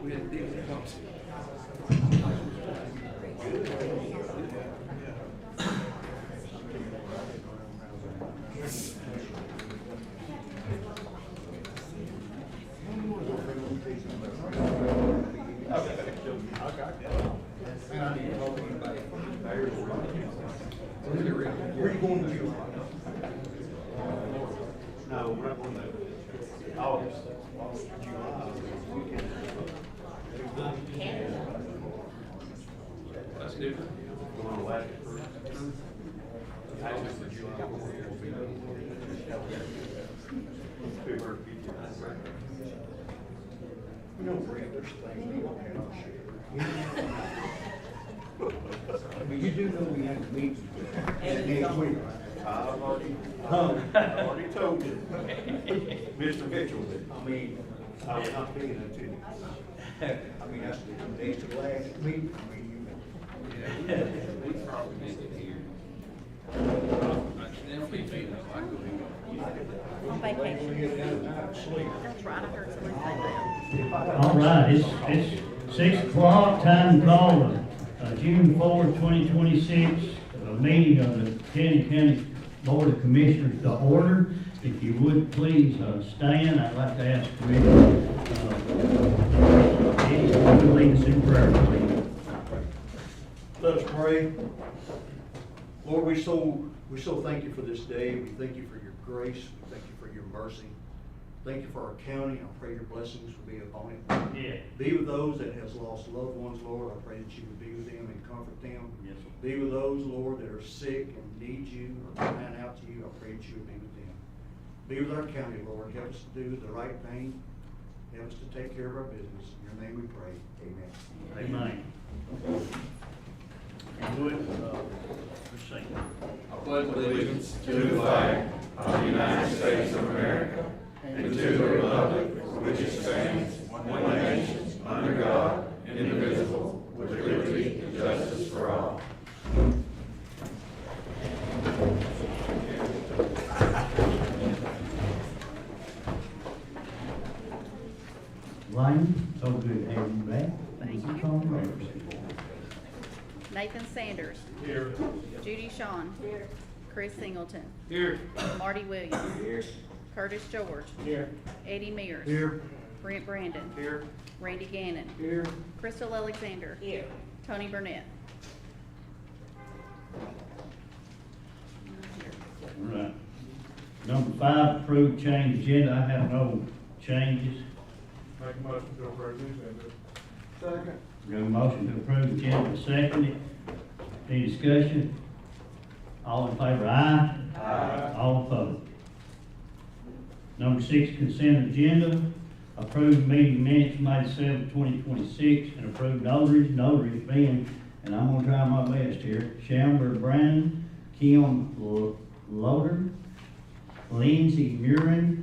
We had deals that comes. Where are you going to July? No, we're not going to August. July. That's different. Going to Alaska first. August and July. February 15th. You know, Brett, there's things we don't have to share. But you do know we have to meet Next week. I've already told you. Mr. Mitchell, I mean, I was not being that to you. I mean, that's the days to last meeting. I mean, We probably missed it here. They'll be feeding us like we On vacation. you get down tonight, sleep. That's right, I heard somebody say that. All right, it's 6 o'clock, time to call June 4th, 2026, meeting of the County Board of Commissioners to order. If you would please stand, I'd like to ask Commissioner Eddie to lead us in prayer, please. Let us pray. Lord, we so thank you for this day. We thank you for your grace. We thank you for your mercy. Thank you for our county. I pray your blessings will be upon it. Yeah. Be with those that has lost loved ones, Lord. I pray that you would be with them and comfort them. Yes, sir. Be with those, Lord, that are sick and need you or crying out to you. I pray that you would be with them. Be with our county, Lord. Help us to do the right thing. Help us to take care of our business. In your name we pray. Amen. Amen. Would, proceed. I pledge allegiance To the flag of the United States of America and to the republic for which it stands, one nation, under God, indivisible, with liberty and justice for all. Lane, so good to have you back. Thank you. Call the roll. Nathan Sanders. Here. Judy Shawn. Chris Singleton. here. Marty Williams. Here. Curtis George. Here. Eddie Mears. Here. Brent Brandon. Here. Randy Gannon. Here. Crystal Alexander. Tony Burnett. All right. Number 5, approved change agenda. I have no changes. Make a motion to approve this agenda. Second. We have a motion to approve the agenda, seconded. Any discussion? All in favor, aye? Aye. All opposed? Number 6, consent agenda. Approved meeting minutes, May 7th, 2026, and approved notaries being, and I'm gonna try my best here, Shamber Brandon, Kim Loader, Lindsay Murin,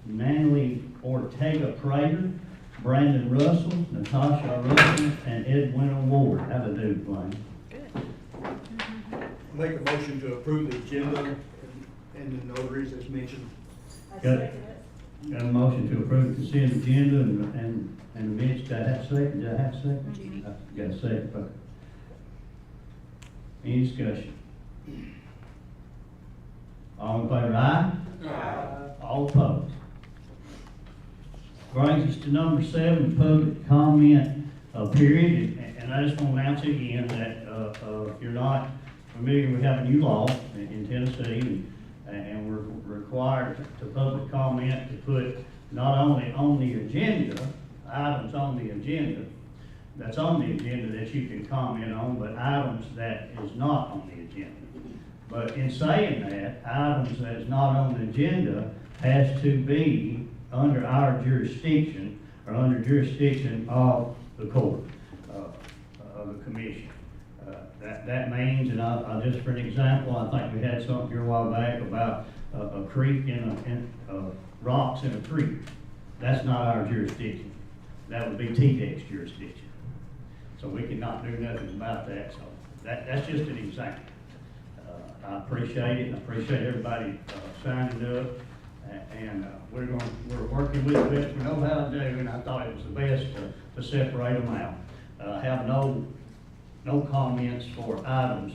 Natalie Ortega Prater, Brandon Russell, Natasha Russell, and Edwin Ward. How to do, Blaine? Good. Make a motion to approve the agenda and the notaries as mentioned. Got a motion to approve the consent agenda and the minutes. Did I have a second? Did I have a second? Judy. Got a second, okay. Any discussion? All in favor, aye? All opposed? Brings us to number 7, public comment period. And I just want to announce again that if you're not familiar, we have a new law in Tennessee, and we're required to public comment to put not only on the agenda, items on the agenda, that's on the agenda that you can comment on, but items that is not on the agenda. But in saying that, items that is not on the agenda has to be under our jurisdiction or under jurisdiction of the court, of the commission. That means, and I'll just for an example, I think we had something here a while back about a creek rocks in a creek. That's not our jurisdiction. That would be TDEC's jurisdiction. So we cannot do nothing about that. So that's just an example. I appreciate it, and I appreciate everybody signing up. And we're working with the best we know how to do, and I thought it was the best to separate them out. Have no comments for items,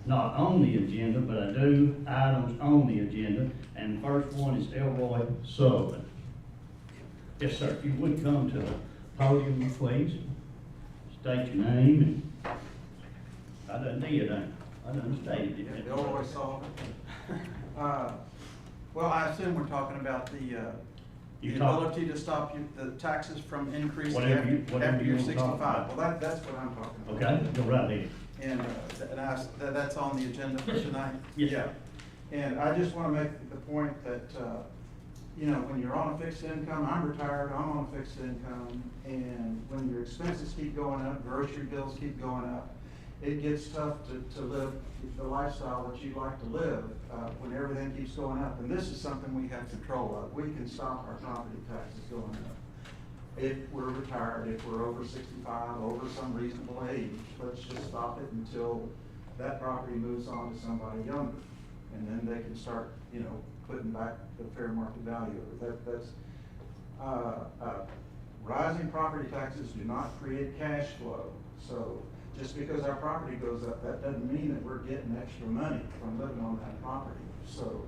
not on the agenda, but I do items on the agenda, and the first one is Elroy Sullivan. Yes, sir, if you would come to the podium, please, state your name, and I done did, I done stated it. Elroy Sullivan. Well, I assume we're talking about the You talk- ability to stop the taxes from increasing Whatever you- after whatever you you're wanna talk 65. about. Well, that's what I'm talking about. Okay, go right ahead. And, that's on the agenda for tonight? Yes. Yeah. And I just wanna make the point that, you know, when you're on a fixed income, I'm retired, I'm on a fixed income, and when your expenses keep going up, grocery bills keep going up, it gets tough to live the lifestyle that you like to live, when everything keeps going up. And this is something we have control of. We can stop our property taxes going up. If we're retired, if we're over 65, over some reasonable age, let's just stop it until that property moves on to somebody younger. And then they can start, you know, putting back the fair market value of it. Rising property taxes do not create cash flow. So just because our property goes up, that doesn't mean that we're getting extra money from living on that property. So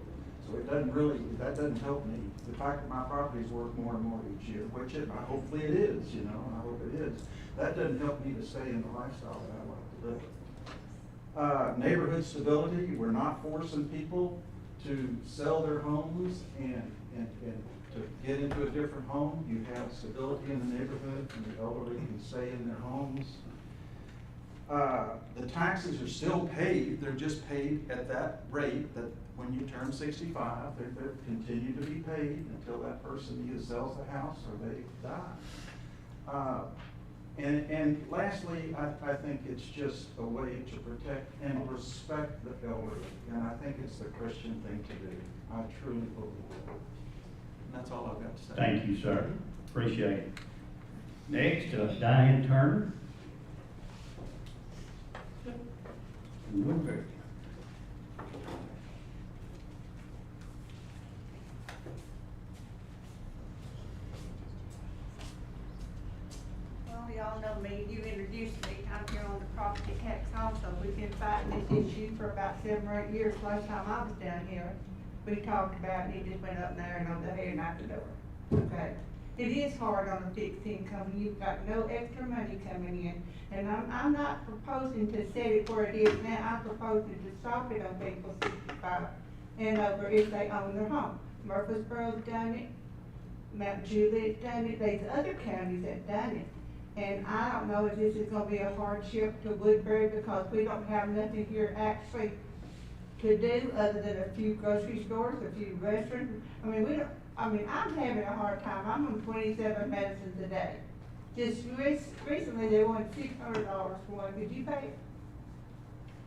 it doesn't really, that doesn't help me. The fact that my property is worth more and more each year, which hopefully it is, you know, and I hope it is, that doesn't help me to stay in the lifestyle that I like to live. Neighborhood stability, we're not forcing people to sell their homes and to get into a different home. You have stability in the neighborhood, and the elderly can stay in their homes. The taxes are still paid, they're just paid at that rate that when you turn 65, they're continue to be paid until that person either sells the house or they die. And lastly, I think it's just a way to protect and respect the elderly, and I think it's the Christian thing to do. I truly believe that. And that's all I've got to say. Thank you, sir. Appreciate it. Next, Diane Turner. Woodbury. Well, y'all know me, you introduced me, I'm here on the property tax also. We've been fighting this issue for about 7 or 8 years. Last time I was down here, we talked about it, it just went up there and over there and out the door. Okay? It is hard on a fixed income, you've got no extra money coming in. And I'm not proposing to set it where it is now, I'm proposing to stop it on people 65 and over if they own their home. Murfreesboro's done it, Mount Juliet's done it, there's other counties that done it. And I don't know if this is gonna be a hardship to Woodbury because we don't have nothing here actually to do other than a few grocery stores, a few restaurants. I'm having a hard time. I'm on 27 medicines a day. Just recently they wanted $600 for one. Did you pay it?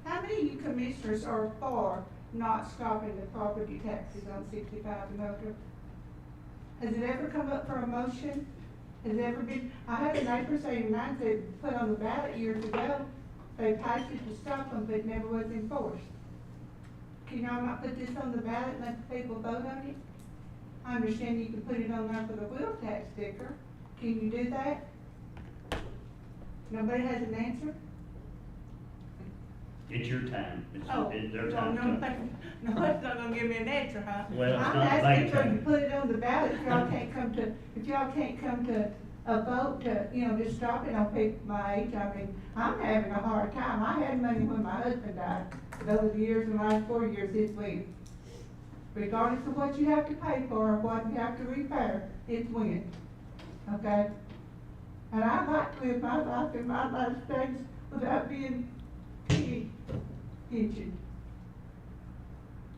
How many of you commissioners are for not stopping the property taxes on 65 and over? Has it ever come up for a motion? Has it ever been? I had a neighbor saying mine said put on the ballot years ago. They passed it to stop them, but it never was enforced. Can y'all not put this on the ballot and let the people vote on it? I understand you can put it on there for the wheel tax sticker. Can you do that? Nobody has an answer? It's your time. Oh, It's their no, time. no, no, it's not gonna give me an answer, huh? Well, it's I'm not asking for bank you to time. put it on the ballot if y'all can't come to a vote to, just stop it on people my age. I mean, I'm having a hard time. I had money when my husband died. Those years, the last 4 years, it's win. Regardless of what you have to pay for or what you have to repair, it's win. Okay? And I'd like to live my life in my life states without being pensioned.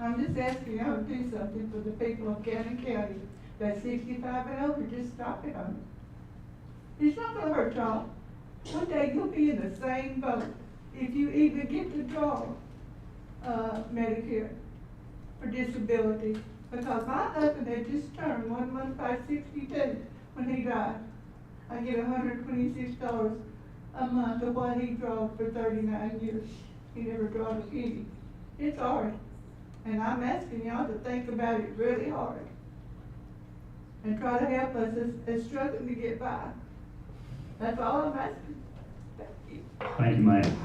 I'm just asking y'all to do something for the people of Cannon County that's 65 and over, just stop it on it. It's not gonna hurt y'all. One day you'll be in the same boat if you even get to draw, Medicare for disability. Because my husband had just turned 1 month by 62 when he died. I get $126 a month of what he drawed for 39 years. He never drawed a penny. It's hard. And I'm asking y'all to think about it really hard. And try to help us as struggling to get by. That's all I'm asking. Thank you. Thank you, ma'am.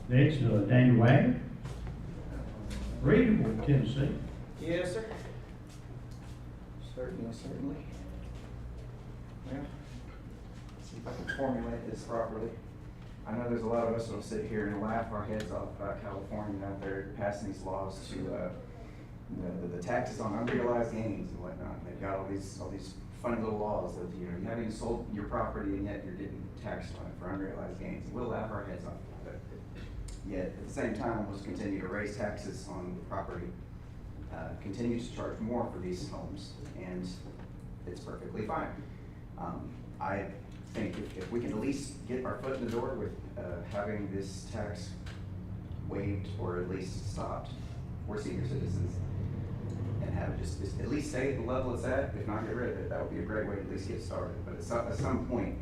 Next, Daniel Wagner, Reader, Tennessee. Yes, sir. Certainly. Well, see if I can formulate this properly. I know there's a lot of us that'll sit here and laugh our heads off about California out there passing these laws to, the taxes on unrealized gains and whatnot. They've got all these funny little laws that, you haven't even sold your property and yet you're getting taxed on it for unrealized gains. We'll laugh our heads off about it. Yet, at the same time, we'll continue to raise taxes on the property, continue to charge more for these homes, and it's perfectly fine. I think if we can at least get our foot in the door with having this tax waived or at least stopped for senior citizens, and have it just at least stay at the level it's at, if not get rid of it, that would be a great way to at least get started. But at some point,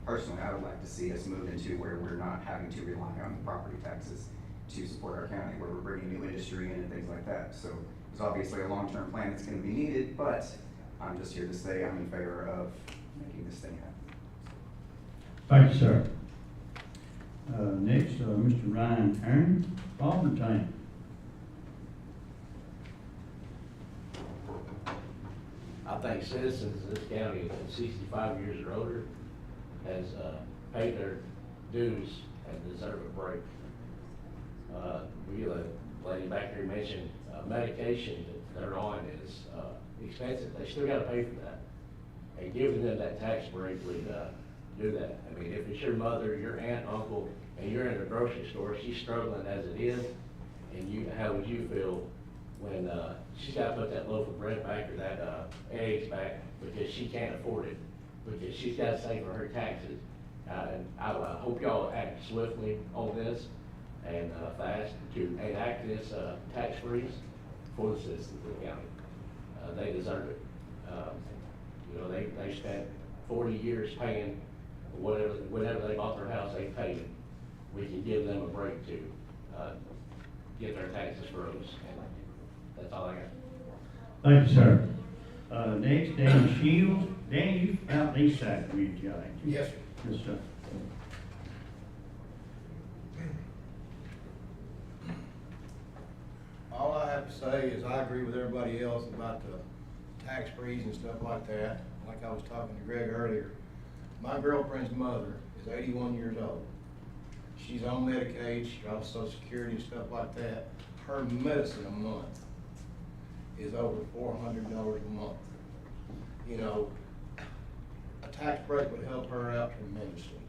personally, I would like to see us move into where we're not having to rely on property taxes to support our county, where we're bringing new industry in and things like that. So there's obviously a long-term plan that's going to be needed, but I'm just here to say I'm in favor of making this thing happen. Thank you, sir. Next, Mr. Ryan Aaron, Auburn. I think citizens of this county at 65 years or older has paid their dues and deserve a break. The lady back there mentioned medication that they're on is expensive. They still got to pay for that. And giving them that tax break would do that. I mean, if it's your mother, your aunt, uncle, and you're in a grocery store, she's struggling as it is, and how would you feel when she's got to put that loaf of bread back or that eggs back because she can't afford it, because she's got to save for her taxes? And I hope y'all act swiftly on this and fast to enact this tax freeze for the citizens of the county. They deserve it. They spent 40 years paying whatever they bought their house, they paid it. We can give them a break to get their taxes froze. And that's all I got. Thank you, sir. Next, Dan Shields. Dan, you out east side of me, ain't you? Yes, sir. Yes, sir. All I have to say is I agree with everybody else about the tax freeze and stuff like that. Like I was talking to Greg earlier, my girlfriend's mother is 81 years old. She's on Medicaid, she's on Social Security and stuff like that. Her medicine a month is over $400 a month. You know, a tax break would help her out tremendously.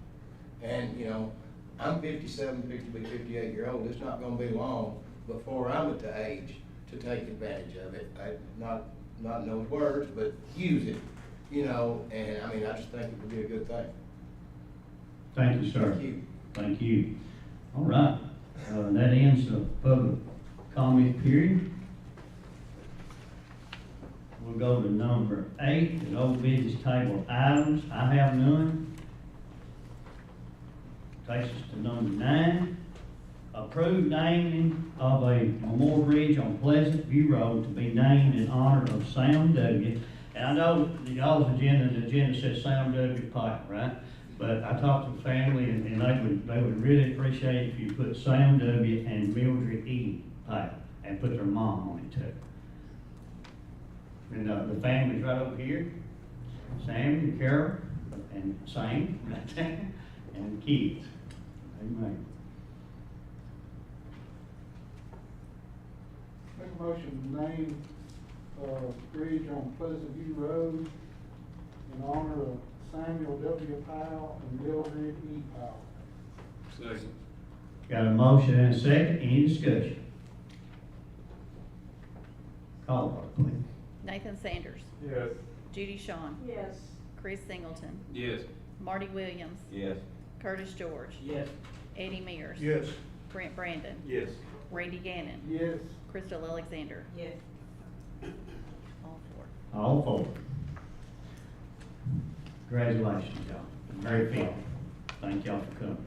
And, you know, I'm 57, 58 years old. It's not gonna be long before I'm at the age to take advantage of it. Not in those words, but use it, you know, and I mean, I just think it would be a good thing. Thank you, sir. Thank you. Thank you. All right, that ends the public comment period. We'll go to number 8, the old business table items. I have none. Takes us to number 9, approved naming of a memorial bridge on Pleasant View Road to be named in honor of Sam W. And I know y'all's agenda, the agenda says Sam W. Pike, right? But I talked to the family and they would really appreciate it if you put Sam W. and Mildred E. Pike and put their mom on it too. And the family's right over here, Sam and Carol and Sam right there, and the kids. Amen. Make a motion to name bridge on Pleasant View Road in honor of Samuel W. Powell and Mildred E. Powell. Second. Got a motion and a second, any discussion? Call for it, please. Nathan Sanders. Yes. Judy Shawn. Yes. Chris Singleton. Yes. Marty Williams. Yes. Curtis George. Yes. Eddie Mears. Yes. Brent Brandon. Yes. Randy Gannon. Yes. Crystal Alexander. Yes. All 4. All 4. Congratulations, y'all. Very fun. Thank y'all for coming.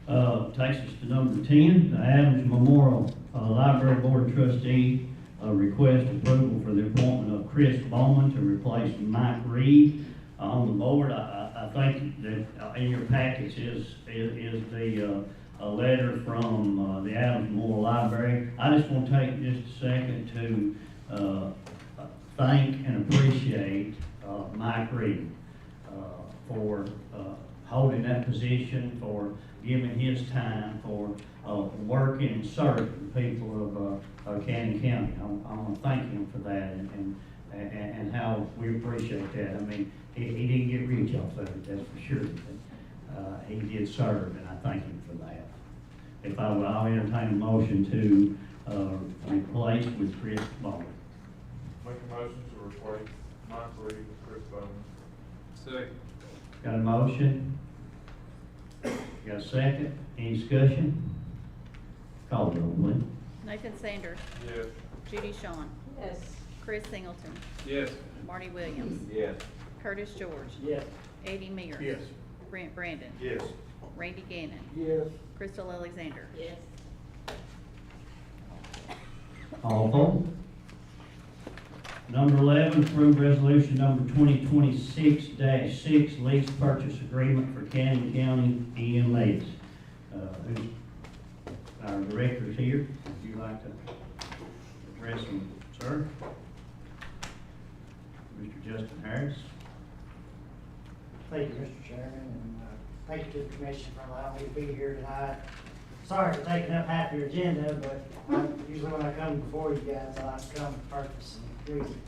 Takes us to number 10, the Adams Memorial Library Board of Trustees request approval for the appointment of Chris Bowman to replace Mike Reed on the board. I think that in your packets is the a letter from the Adams Memorial Library. I just want to take just a second to thank and appreciate Mike Reed for holding that position, for giving his time, for working and serving the people of Cannon County. I want to thank him for that and how we appreciate that. I mean, he didn't get rich off of it, that's for sure, but he did serve, and I thank him for that. If I would, I'll entertain a motion to replace with Chris Bowman. Make a motion to replace Mike Reed with Chris Bowman. Second. Got a motion? Got a second? Any discussion? Call the roll, please. Nathan Sanders, Yes. Judy Shawn, Yes. Chris Singleton, Yes. Marty Williams, Yes. Curtis George, Yes. Eddie Mears. Yes. Brent Brandon, Yes. Randy Gannon, Yes. Crystal Alexander. Yes. All opposed? Number 11, approve resolution number 2026-6, lease purchase agreement for Cannon County EMS. Who's our director's here? Would you like to address him, sir? Mr. Justin Harris. Thank you, Mr. Chairman, and thank you to the commission for allowing me to be here tonight. Sorry for taking up half your agenda, but usually when I come before you guys, I like to come with purpose and reason.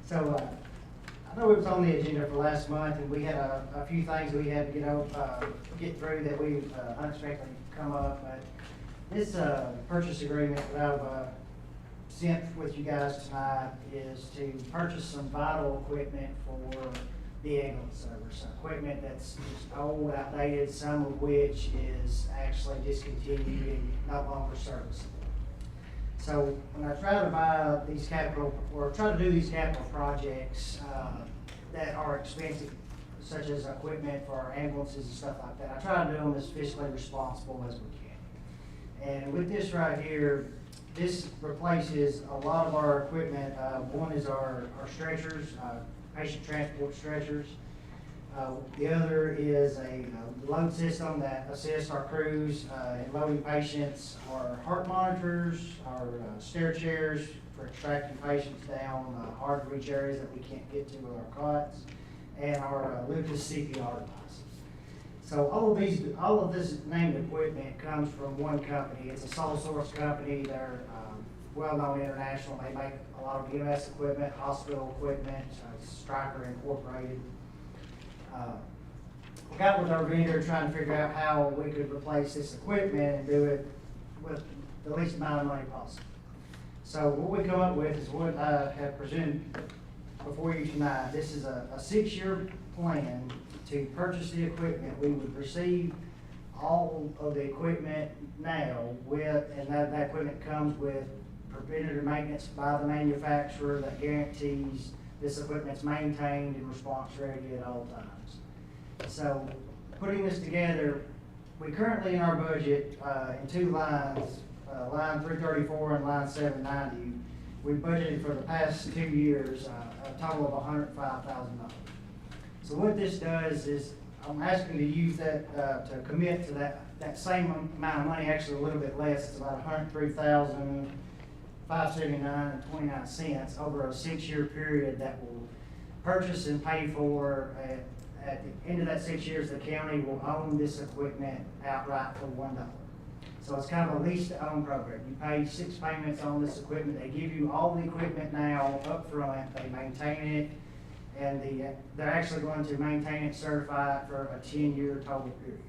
So, I know it was on the agenda for last month, and we had a few things we had to get through that we unexpectedly come up, but this purchase agreement that I've sent with you guys tonight is to purchase some vital equipment for the ambulance service, equipment that's just old, outdated, some of which is actually discontinued and no longer serviceable. So when I try to buy these try to do these capital projects that are expensive, such as equipment for our ambulances and stuff like that, I try to do them as fiscally responsible as we can. And with this right here, this replaces a lot of our equipment. One is our stretchers, patient transport stretchers. The other is a load system that assists our crews in loading patients, our heart monitors, our stair chairs for extracting patients down hard to reach areas that we can't get to with our cots, and our Lucas CPR devices. So all of this named equipment comes from one company. It's a sole source company. They're well-known international. They make a lot of EMS equipment, hospital equipment, Stryker Incorporated. We got with our vendor trying to figure out how we could replace this equipment and do it with the least amount of money possible. So what we come up with is what I have presented before you tonight. This is a 6-year plan to purchase the equipment. We would receive all of the equipment now and that equipment comes with preventative maintenance by the manufacturer that guarantees this equipment's maintained and response ready at all times. So putting this together, we currently in our budget, in 2 lines, line 334 and line 790, we budgeted for the past 2 years a total of $105,000. So what this does is I'm asking to use that to commit to that same amount of money, actually a little bit less. It's about $103,579.29 over a 6-year period that will purchase and pay for. At the end of that 6 years, the county will own this equipment outright for $1. So it's kind of a lease to own program. You pay 6 payments on this equipment. They give you all the equipment now up front. They maintain it, and they're actually going to maintain it certified for a 10-year total period.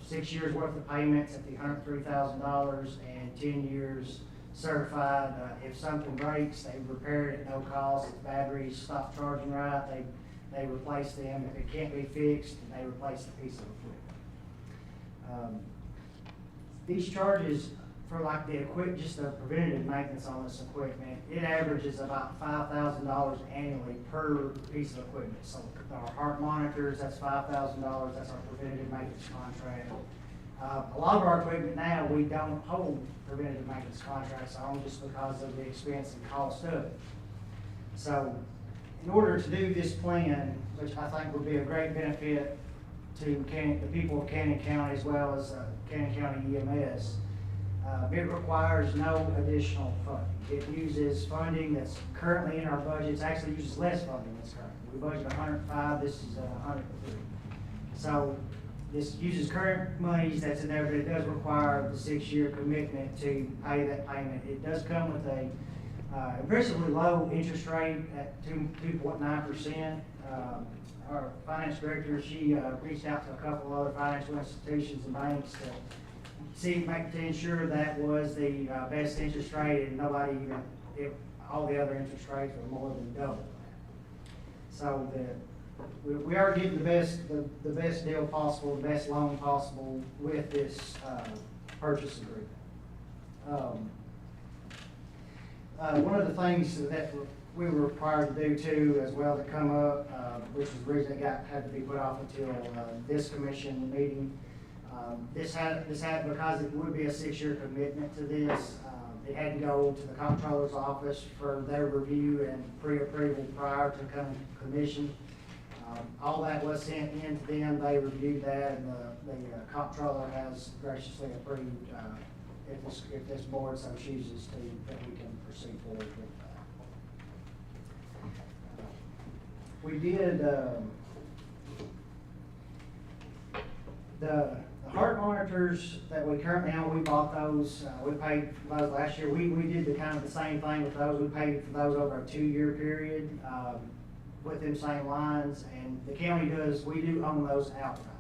6 years worth of payments at the $103,000 and 10 years certified. If something breaks, they repair it at no cost. If batteries stop charging right, they replace them. If it can't be fixed, they replace the piece of equipment. These charges for like just the preventative maintenance on this equipment, it averages about $5,000 annually per piece of equipment. So our heart monitors, that's $5,000. That's our preventative maintenance contract. A lot of our equipment now, we don't hold preventative maintenance contracts on just because of the expense and cost of it. So, in order to do this plan, which I think would be a great benefit to the people of Cannon County as well as Cannon County EMS, it requires no additional funding. It uses funding that's currently in our budget. It actually uses less funding that's current. We budget 105, this is 103. So this uses current monies that's in there, but it does require the 6-year commitment to pay that payment. It does come with a impressively low interest rate at 2.9%. Our finance director, she reached out to a couple other financial institutions and banks to ensure that was the best interest rate, and nobody even, all the other interest rates were more than double. So we are getting the best deal possible, the best loan possible with this purchase agreement. One of the things that we were required to do too, as well, to come up, which was the reason it had to be put off until this commission meeting. This had because it would be a 6-year commitment to this. It had to go to the comptroller's office for their review and pre-approval prior to coming to commission. All that was sent in to them. They reviewed that, and the comptroller has graciously approved, if this board so chooses to, that we can proceed forward with that. We did, the heart monitors that we currently own, we bought those, we paid for those last year. We did the kind of the same thing with those. We paid for those over a 2-year period, with them same lines, and the county we do own those outright.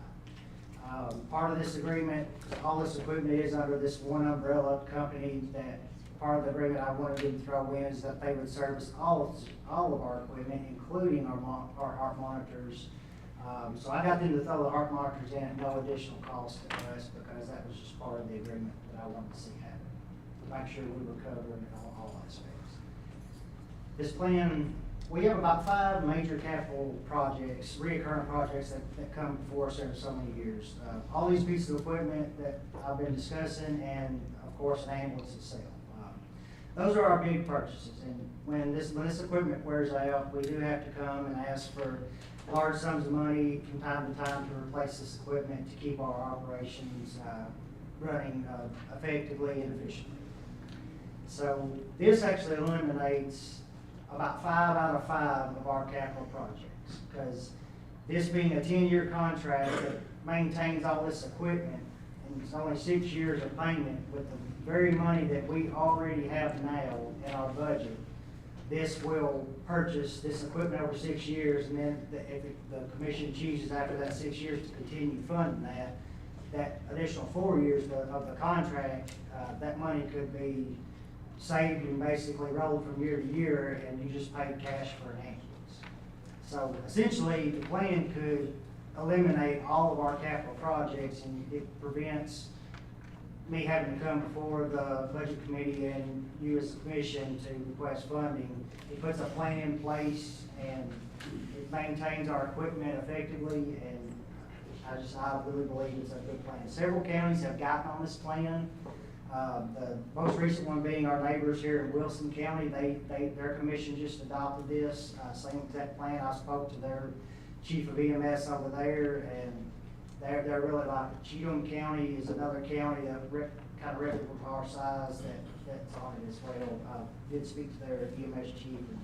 Part of this agreement, all this equipment is under this one umbrella company. That part of the agreement I wanted them to throw in is that they would service all of our equipment, including our heart monitors. So I got them to throw the heart monitors in at no additional cost to us, because that was just part of the agreement that I wanted to see happen, to make sure we were covering all aspects. This plan, we have about 5 major capital projects, reoccurring projects that come before us every so many years. All these pieces of equipment that I've been discussing, and of course an ambulance itself. Those are our big purchases, and when this equipment wears out, we do have to come and ask for large sums of money from time to time to replace this equipment to keep our operations running effectively and efficiently. So this actually eliminates about 5 out of 5 of our capital projects, because this being a 10-year contract that maintains all this equipment, and it's only 6 years of payment with the very money that we already have now in our budget. This will purchase this equipment over 6 years, and then if the commission chooses after that 6 years to continue funding that additional 4 years of the contract, that money could be saved and basically rolled from year to year, and you just pay cash for an ambulance. So essentially, the plan could eliminate all of our capital projects, and it prevents me having to come before the budget committee and you as the commission to request funding. It puts a plan in place, and it maintains our equipment effectively, and I really believe it's a good plan. Several counties have gotten on this plan. The most recent one being our neighbors here in Wilson County. Their commission just adopted this same exact plan. I spoke to their chief of EMS over there, and they're really like it. Cheatham County is another county that kind of reputable of our size that's on it as well. I did speak to their EMS chief, and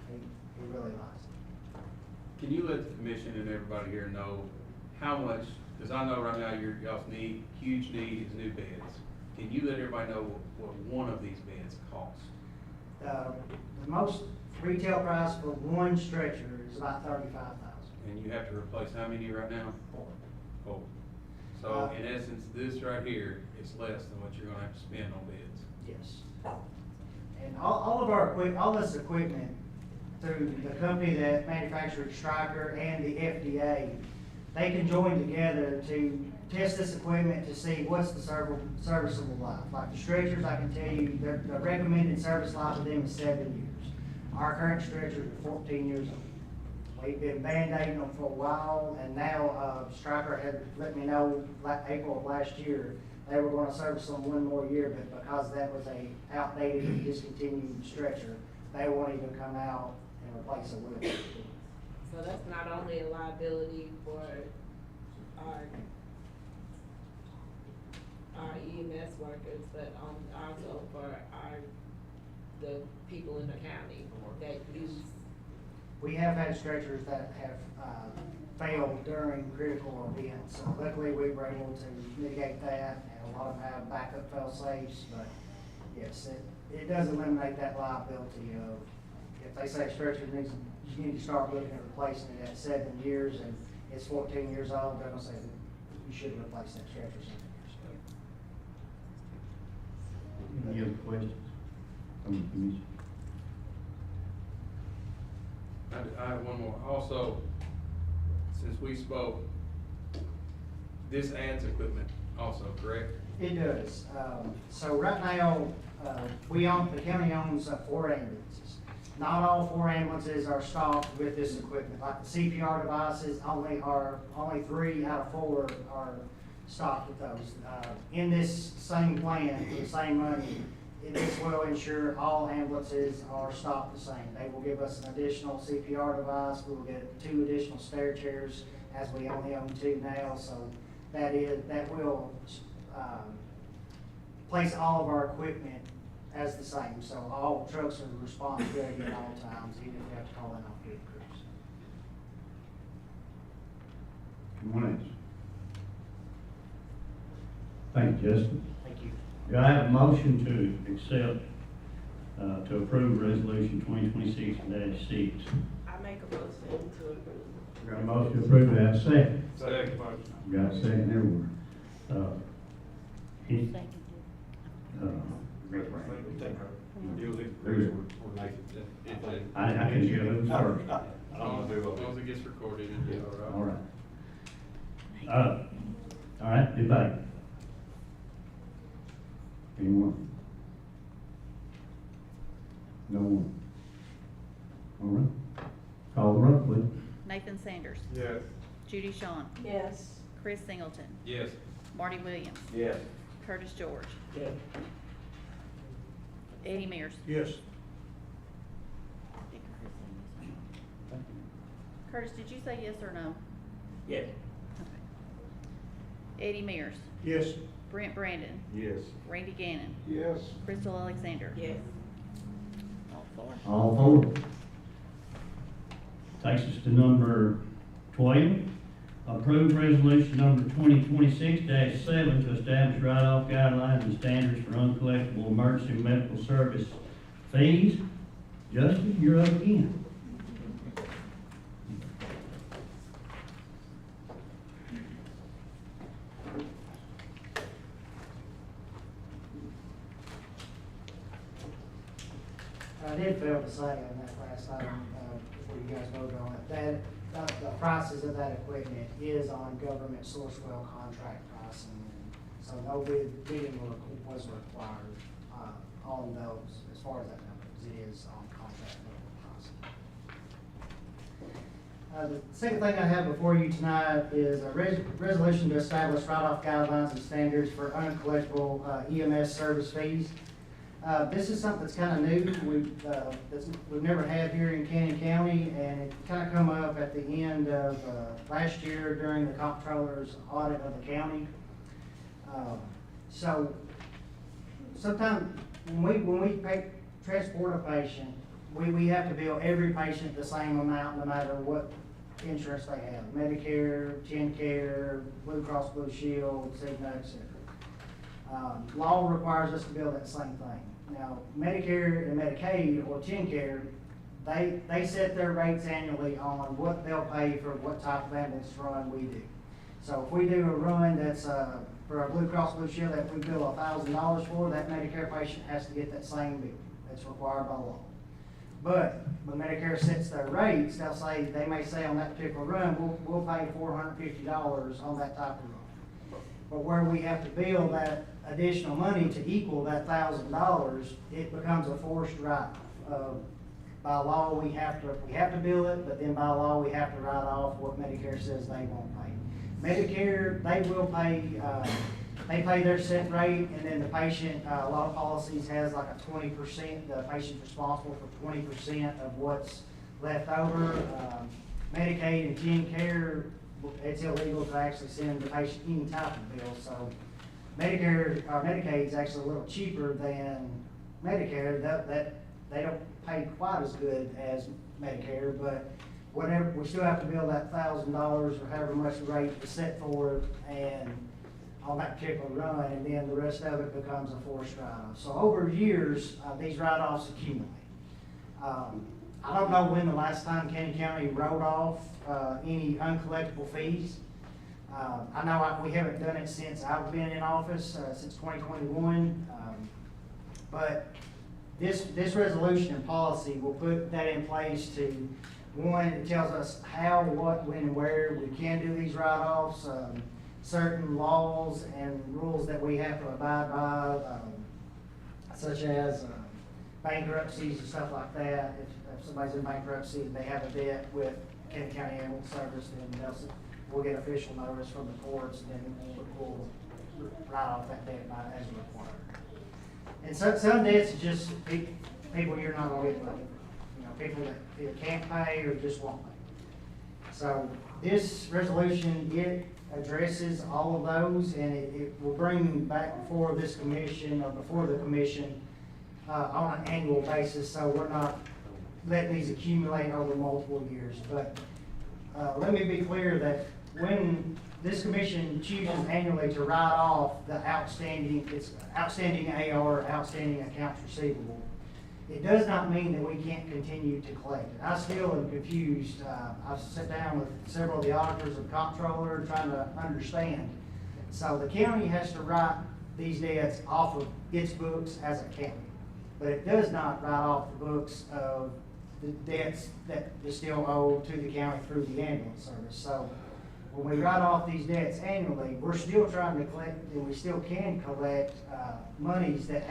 he really likes it. Can you let the commission and everybody here know how much, because I know right now y'all's huge need is new beds. Can you let everybody know what one of these beds costs? The most retail price for one stretcher is about $35,000. And you have to replace how many right now? 4. So in essence, this right here is less than what you're gonna have to spend on beds. Yes. And all of our all this equipment through the company that manufactured Stryker and the FDA, they can join together to test this equipment to see what's the serviceable life. Like the stretchers, I can tell you, the recommended service life of them is 7 years. Our current stretchers are 14 years old. We've been band-aiding them for a while, and now, Stryker had let me know, April of last year, they were gonna service them one more year, but because that was a outdated and discontinued stretcher, they won't even come out and replace it with it. So that's not only a liability for our EMS workers, but also for the people in the county that use. We have had stretchers that have, failed during critical events, so luckily we were able to mitigate that, and a lot of them have backup fail-safes, but yes, it does eliminate that liability of, if they say stretcher needs, you need to start looking at replacing it at 7 years, and it's 14 years old, they're gonna say that you should replace that stretcher 7 years. Any other questions from the commission? I have one more. Also, since we spoke, this adds equipment also, correct? It does. So right now, the county owns 4 ambulances. Not all 4 ambulances are stocked with this equipment. Like the CPR devices, only 3 out of 4 are stocked with those. In this same plan, for the same money, this will ensure all ambulances are stocked the same. They will give us an additional CPR device. We will get 2 additional stair chairs, as we only own 2 now. So that will place all of our equipment as the same. So all trucks are responsibility at all times, even if we have to call in off-duty crews. Anyone else? Thank you, Justin. Thank you. Do I have a motion to accept, to approve resolution 2026-6? I make a motion to approve. Got a motion to approve, do I have a second? Second. Got a second everywhere. Any, I can hear who's first. As long as it gets recorded, it'll be all right. All right. All right, debate. Anyone? No one? All right. Call the roll, please. Nathan Sanders. Yes. Judy Shawn. Yes. Chris Singleton. Yes. Marty Williams. Yes. Curtis George. Yes. Eddie Mears. Yes. Curtis, did you say yes or no? Yes. Okay. Eddie Mears. Yes. Brent Brandon. Yes. Randy Gannon. Yes. Crystal Alexander. Yes. All 4. All 4. Takes us to number 12. Approve resolution number 2026-7 to establish write-off guidelines and standards for uncollectible emergency medical service fees. Justin, you're up again. I did fail to say on that last item, before you guys voted on it, that the prices of that equipment is on government Sourcewell contract pricing. So no bidding was required, on those, as far as that number, because it is on contract level pricing. The second thing I have before you tonight is a resolution to establish write-off guidelines and standards for uncollectible EMS service fees. This is something that's kind of new, we've never had here in Canyon County, and it kind of come up at the end of last year during the comptroller's audit of the county. So sometimes when we transport a patient, we have to bill every patient the same amount no matter what insurance they have, Medicare, TennCare, Blue Cross Blue Shield, Cigna, etc. Law requires us to bill that same thing. Now, Medicare and Medicaid or TennCare, they set their rates annually on what they'll pay for what type of ambulance run we do. So if we do a run that's for a Blue Cross Blue Shield that we bill $1,000 for, that Medicare patient has to get that same bill. That's required by law. But when Medicare sets their rates, they may say on that particular run, we'll pay $450 on that type of run. But where we have to bill that additional money to equal that $1,000, it becomes a forced write-off. by law, we have to bill it, but then by law, we have to write off what Medicare says they won't pay. Medicare, they will pay, they pay their set rate, and then the patient, a lot of policies has like a 20%, the patient's responsible for 20% of what's left over. Medicaid and TennCare, it's illegal to actually send the patient any type of bill, so Medicare, or Medicaid is actually a little cheaper than Medicare. That they don't pay quite as good as Medicare, but whatever, we still have to bill that $1,000 or however much the rate is set for, and on that particular run, and then the rest of it becomes a forced write-off. So over years, these write-offs accumulate. I don't know when the last time Cannon County wrote off any uncollectible fees. I know we haven't done it since I've been in office, since 2021. But this resolution and policy will put that in place to, one, it tells us how, what, when, and where we can do these write-offs, certain laws and rules that we have to abide by, such as bankruptcies and stuff like that. If somebody's in bankruptcy and they have a debt with Cannon County Ambulance Service, then we'll get official notice from the courts, and then we'll write off that debt as required. And some debts are just people you're not going to get money. You know, people that either can't pay or just won't pay. So this resolution, it addresses all of those, and it will bring back before this commission, or before the commission, on an annual basis, so we're not letting these accumulate over multiple years. But let me be clear that when this commission chooses annually to write off the outstanding AR, outstanding accounts receivable, it does not mean that we can't continue to collect it. I still am confused. I've sat down with several of the auditors and comptroller trying to understand. So the county has to write these debts off of its books as a county, but it does not write off the books of the debts that is still owed to the county through the ambulance service. So when we write off these debts annually, we're still trying to collect, and we still can collect monies that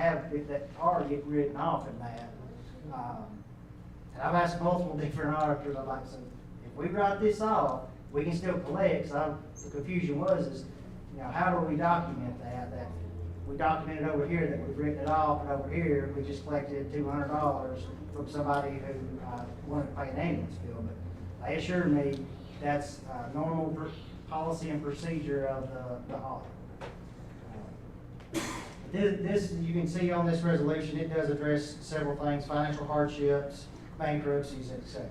are get written off in that. And I've asked multiple different auditors, I'm like, so if we write this off, we can still collect. So the confusion was, how do we document that? That we documented over here that we've written it off, and over here we just collected $200 from somebody who wanted to pay an ambulance bill. But they assured me that's normal policy and procedure of the audit. This, you can see on this resolution, it does address several things: financial hardships, bankruptcies, etc.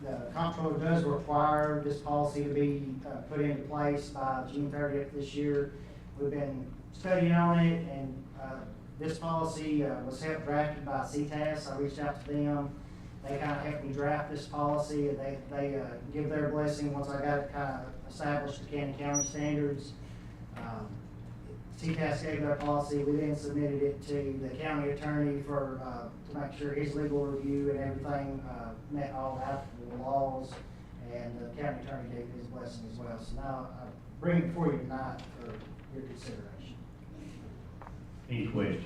The comptroller does require this policy to be put into place by June 30th this year. We've been studying on it, and this policy was helped drafted by CTAS. I reached out to them. They kind of helped me draft this policy, and they give their blessing once I got it kind of established to Cannon County standards. CTAS gave their policy. We then submitted it to the county attorney for to make sure his legal review and everything met all applicable laws, and the county attorney gave his blessing as well. So now I bring it before you tonight for your consideration. Any questions?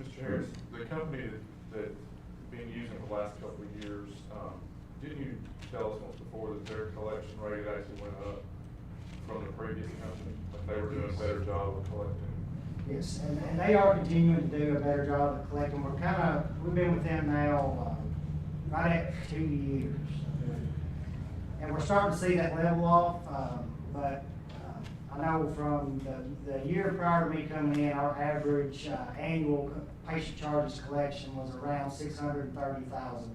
Mr. Harris, the company that you've been using for the last couple of years, didn't you tell us once before that their collection rate actually went up from the previous company? That they were doing a better job of collecting? Yes, and they are continuing to do a better job of collecting. We've been with them now right at 2 years. And we're starting to see that level off, but I know from the year prior to me coming in, our average annual patient charges collection was around $630,000.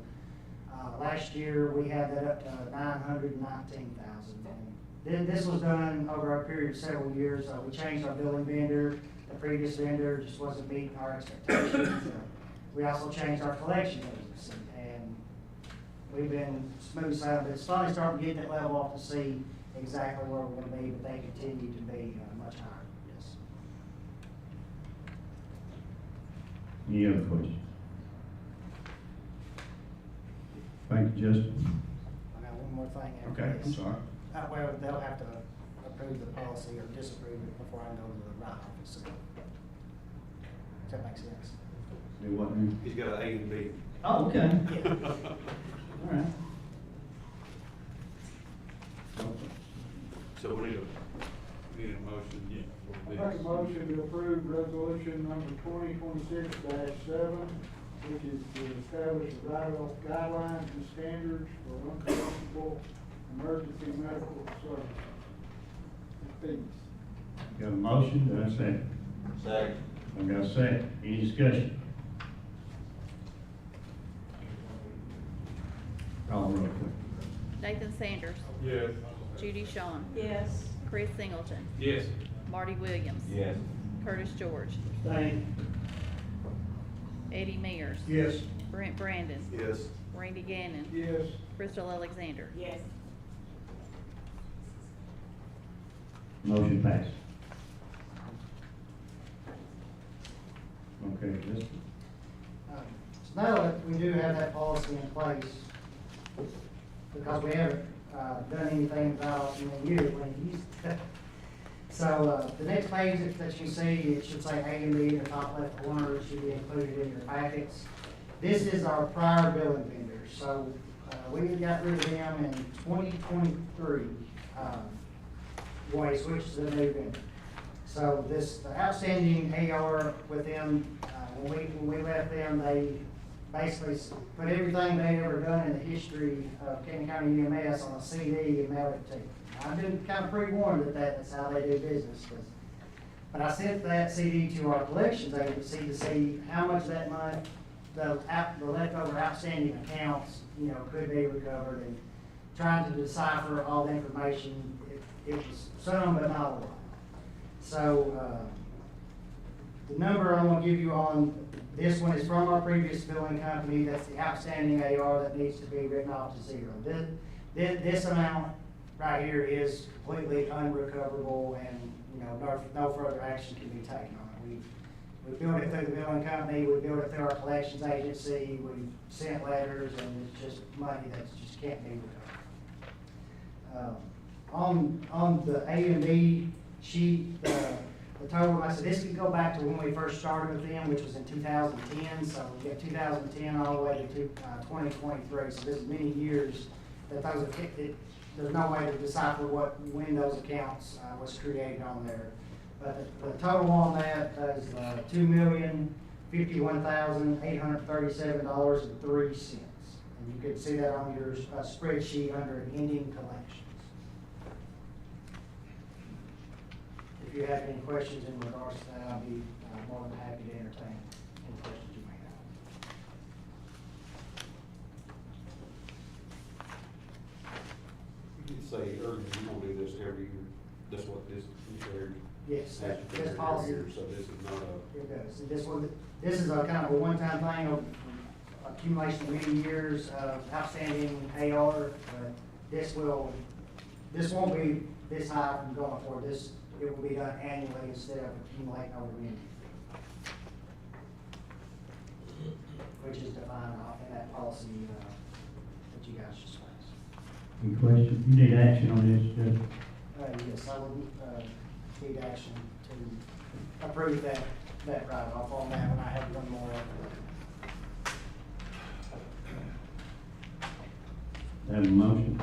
Last year, we had that up to $919,000. This was done over a period of several years. We changed our billing vendor. The previous vendor just wasn't meeting our expectations. We also changed our collection agency, and we've been smooth sailing. But it's finally starting to get that level off to see exactly where we're going to be, but they continue to be much higher. Yes. Any other questions? Thank you, Justin. I got one more thing. after Okay, I'm this. sorry. Well, they'll have to approve the policy or disapprove it before I go to the right office. Does that make sense? Do what now? He's got an A and B. Oh, okay. Yeah. All right. So we need Need a motion? Yeah. for Make a this. motion to approve resolution number 2026-7, which is to establish guidelines and standards for uncollectible emergency medical services and fees. Got a motion, do I have a second? Second. I've got a second, any discussion? Call the roll, please. Nathan Sanders. Yes. Judy Shawn. Yes. Chris Singleton. Yes. Marty Williams. Yes. Curtis George. Eddie Mears. Yes. Brent Brandon. Yes. Randy Gannon. Yes. Crystal Alexander. Yes. Motion passed. Okay, this, So now that we do have that policy in place, because we haven't, done anything about in years when he used to. So, the next page that you see, it should say A and B in the top left corner, it should be included in your packets. This is our prior billing vendors, so, we got rid of them in 2023, when we switched to the new vendor. So the outstanding AR with them, when we left them, they basically put everything they ever done in the history of Canton County EMS on a CD and mailed it to me. I've been kind of pre-warned that that's how they do business, but I sent that CD to our collections agency to see how much that money, the leftover outstanding accounts, could be recovered, and trying to decipher all the information. It was some, but not a lot. So, the number I'm gonna give you on this one is from our previous billing company. That's the outstanding AR that needs to be written off to zero. This amount right here is completely unrecoverable, and, no further action can be taken on it. We billed it through the billing company, we billed it through our collections agency, we've sent letters, and it's just money that just can't be recovered. On the A and B sheet, the total, like I said, this could go back to when we first started with them, which was in 2010, so we got 2010 all the way to 2023, so this is many years that those have kicked it. There's no way to decipher when those accounts was created on there. But the total on that is $2,051,837.03. And you can see that on your spreadsheet under ending collections. If you have any questions in regards to that, I'll be more than happy to entertain any questions you may have. You did say earlier, you gonna do this every year. That's what this is every. Yes, that's this every policy. year, so this is not a. It does. This is a kind of a one-time thing, of accumulation of many years of outstanding AR, but this won't be this high from going forward. It will be done annually instead of accumulating over many years, which is defined in that policy, that you guys just passed. any questions? You need action on this, Judge? Yes, I would, need action to approve that write-off on that, and I have one more after that. Have a motion?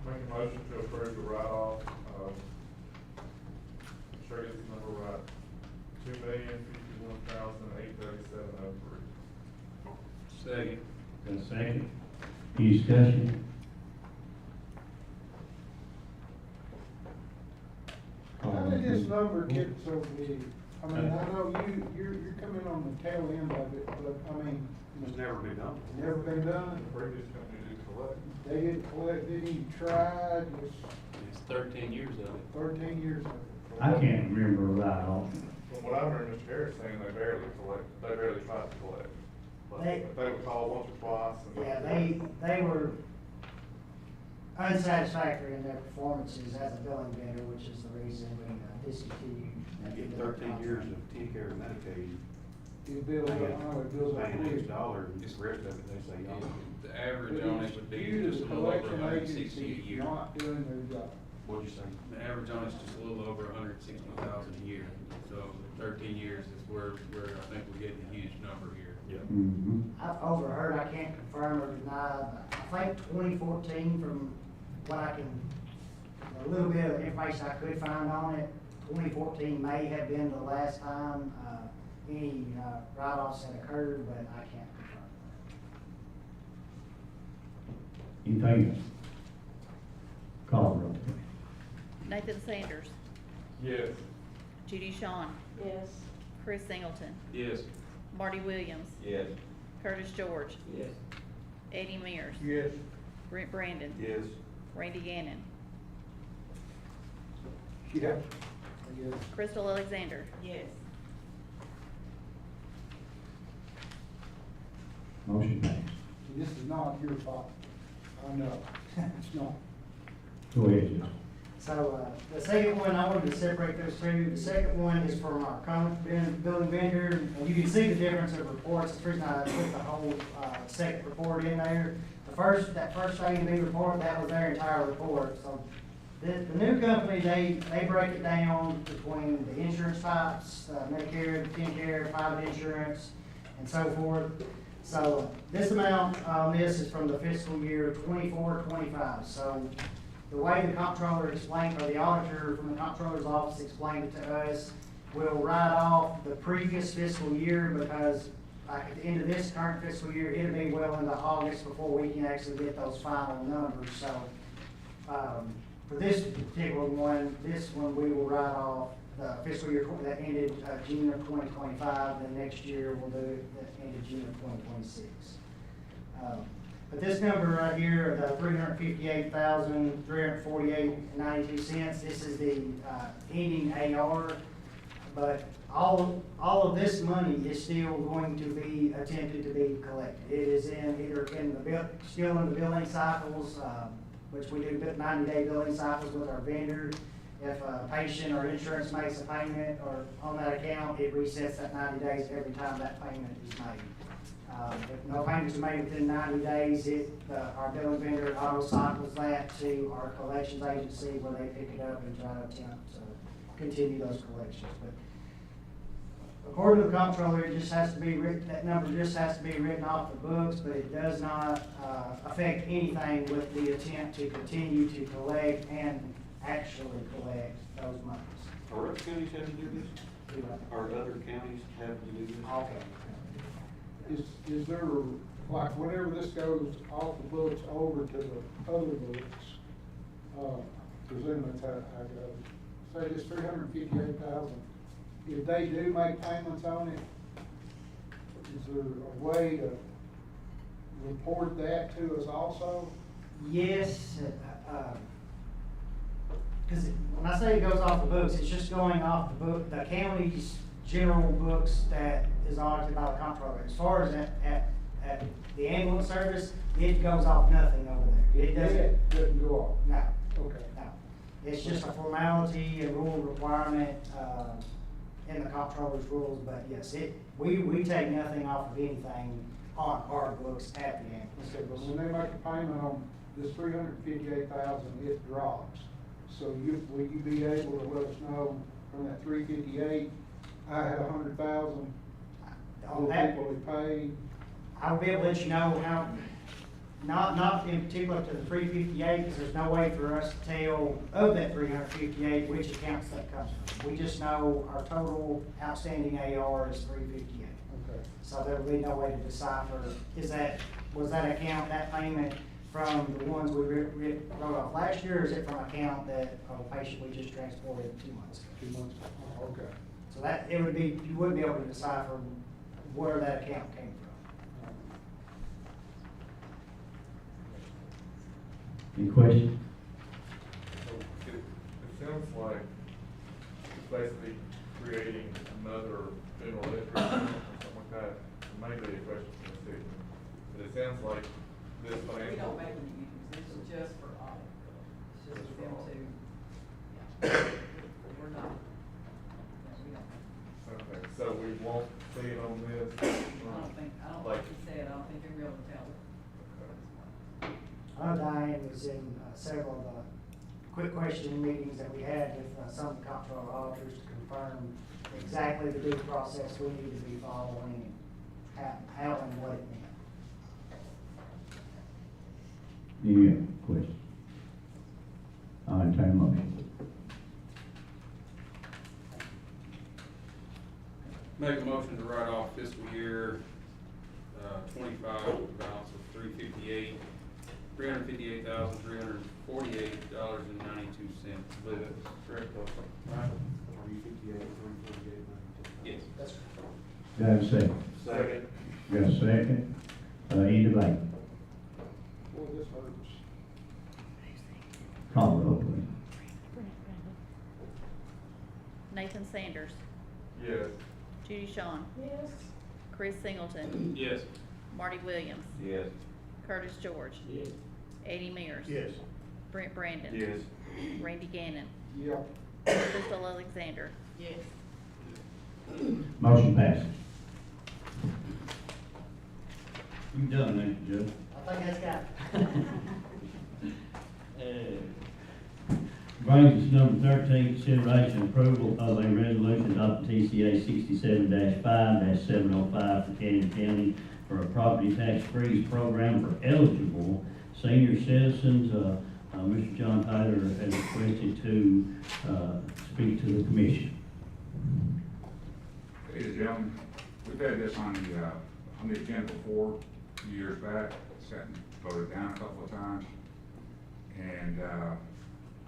Make a motion to approve the write-off, sure get this number right, $2,051,837.03. Second. Got a second? Any discussion? How did this number get so big? I mean, I know you're coming on the tail end of it, but I mean, It's never been done. never been done. The previous company did collect. They didn't collect, didn't even try, just It's 13 years of it. 13 years of it. I can't remember right off. From what I heard Mr. Harris saying, they barely tried to collect. But They- they would call once or twice and. Yeah, they were unsatisfactory in their performances as a billing vendor, which is the reason we discontinued. You get 13 years of TCARE and Medicaid, You build, paying it builds up X quick. dollar, and just the rest of it, they say, y'all. The average on it would be You, just the a little over collection 160 a agency, year. not doing their job. What'd you say? The average on it's just a little over 160,000 a year. So 13 years is where I think we're getting a huge number here. Yeah. I've overheard, I can't confirm or deny, but I think 2014 from what I can, a little bit of information I could find on it, 2014 may have been the last time, any, write-offs had occurred, but I can't confirm. Anything else? Call the roll, please. Nathan Sanders, Yes. Judy Shawn, Yes. Chris Singleton, Yes. Marty Williams, Yes. Curtis George, Yes. Eddie Mears, Yes. Brent Brandon, Yes. Randy Gannon, Yeah. Yes. Crystal Alexander, Yes. Motion passed. This is not your fault. I know. It's not. Go ahead, Jim. So, the second one, I wanted to separate those two. The second one is from our current building vendor, and you can see the difference of reports. The reason I put the whole, second report in there. That first A&B report, that was their entire report. So, the new company, they break it down between the insurance types, Medicare, TennCare, private insurance, and so forth. So, this amount on this is from the fiscal year 24-25. So, the way the comptroller explained, or the auditor from the comptroller's office explained it to us, we'll write off the previous fiscal year because like at the end of this current fiscal year, it'll be well into August before we can actually get those final numbers. So, for this particular one, we will write off the fiscal year that ended June of 2025, and next year we'll do it that ended June of 2026. But this number right here, the $358,348.92, this is the ending AR. But all of this money is still going to be attempted to be collected. It is still in the billing cycles, which we do 90-day billing cycles with our vendor. If a patient or insurance makes a payment or on that account, it resets that 90 days every time that payment is made. If no payments are made within 90 days, our billing vendor auto cycles that to our collections agency where they pick it up and try to attempt to continue those collections. But according to the comptroller, it just has to be that number just has to be written off the books, but it does not affect anything with the attempt to continue to collect and actually collect those monies. Are other counties having to do this? Are other counties having to do this? Okay. Is there, like, whenever this goes off the books over to the other books, presume that's how it goes. Say this $358,000, if they do make payments on it, is there a way to report that to us also? Yes, because when I say it goes off the books, it's just going off the county's general books that is audited by the comptroller. As far as at the ambulance service, it goes off nothing over there. It doesn't go off? No. Okay. No. It's just a formality and rule requirement, in the comptroller's rules, but yes, we take nothing off of anything on our books at the ambulance Okay, but service. when they make a payment on this $358,000, it drops. So will you be able to let us know from that $358,000, I had $100,000, On that, people we paid? I'll be able to let you know how, not in particular to the 358, because there's no way for us to tell of that 358 which accounts that comes from. We just know our total outstanding AR is 358. Okay. So there will be no way to decipher, was that account, that payment from the ones we wrote off last year, or is it from an account that, of a patient we just transported 2 months ago? 2 months, okay. So that, you wouldn't be able to decipher where that account came from. Any questions? So it sounds like it's basically creating another general electric or something like that. It may be a question for the city, but it sounds like this We financial. don't make any use, this is just for audit. It's just for them to, yeah. We're not, yeah, we don't. Okay, so we won't see it on this? I don't think, like Like, you said, I don't think you'll be able to tell it. I know Diane was in several of the quick question meetings that we had with some of the comptroller auditors to confirm exactly the due process we need to be following, how and what it meant. Any other questions? I'll entertain a motion. Make a motion to write off fiscal year, 25, balance of $358,348.92. Believe that's correct, right? 358, 348, 92. Yes. That's Do I have a second? Second. Got a second? Any debate? Boy, this hurts. Call the roll, please. Nathan Sanders, Yes. Judy Shawn, Yes. Chris Singleton, Yes. Marty Williams, Yes. Curtis George, Yes. Eddie Mears. Yes. Brent Brandon. Yes. Randy Gannon, Yeah. Crystal Alexander. Yes. Motion passes. You done, ain't you, Joe? I think that's got Brings us to number 13, consideration and approval of a resolution adopting TCA 67-5-705 for Canyon County for a property tax freeze program for eligible senior citizens. Mr. John Tyler has requested to speak to the commission. Ladies and gentlemen, we've had this on the agenda before, a few years back. It's gotten voted down a couple of times. And I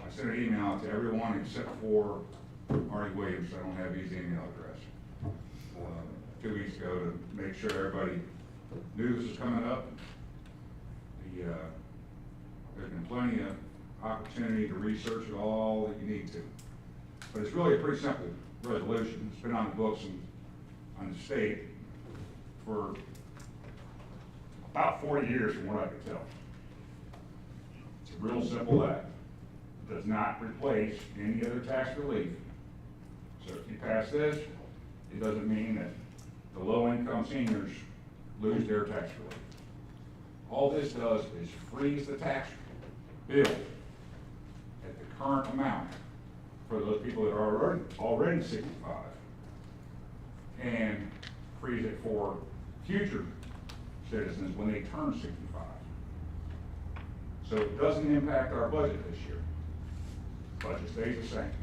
sent an email out to everyone except for Marty Williams. I don't have his email address. 2 weeks ago to make sure everybody knew this was coming up. There's been plenty of opportunity to research it all that you need to. But it's really a pretty simple resolution. It's been on the books and on the state for about 40 years from what I can tell. It's a real simple act. It does not replace any other tax relief. So if you pass this, it doesn't mean that the low-income seniors lose their tax relief. All this does is freeze the tax bill at the current amount for those people that are already 65, and freeze it for future citizens when they turn 65. So it doesn't impact our budget this year. Budget stays the same.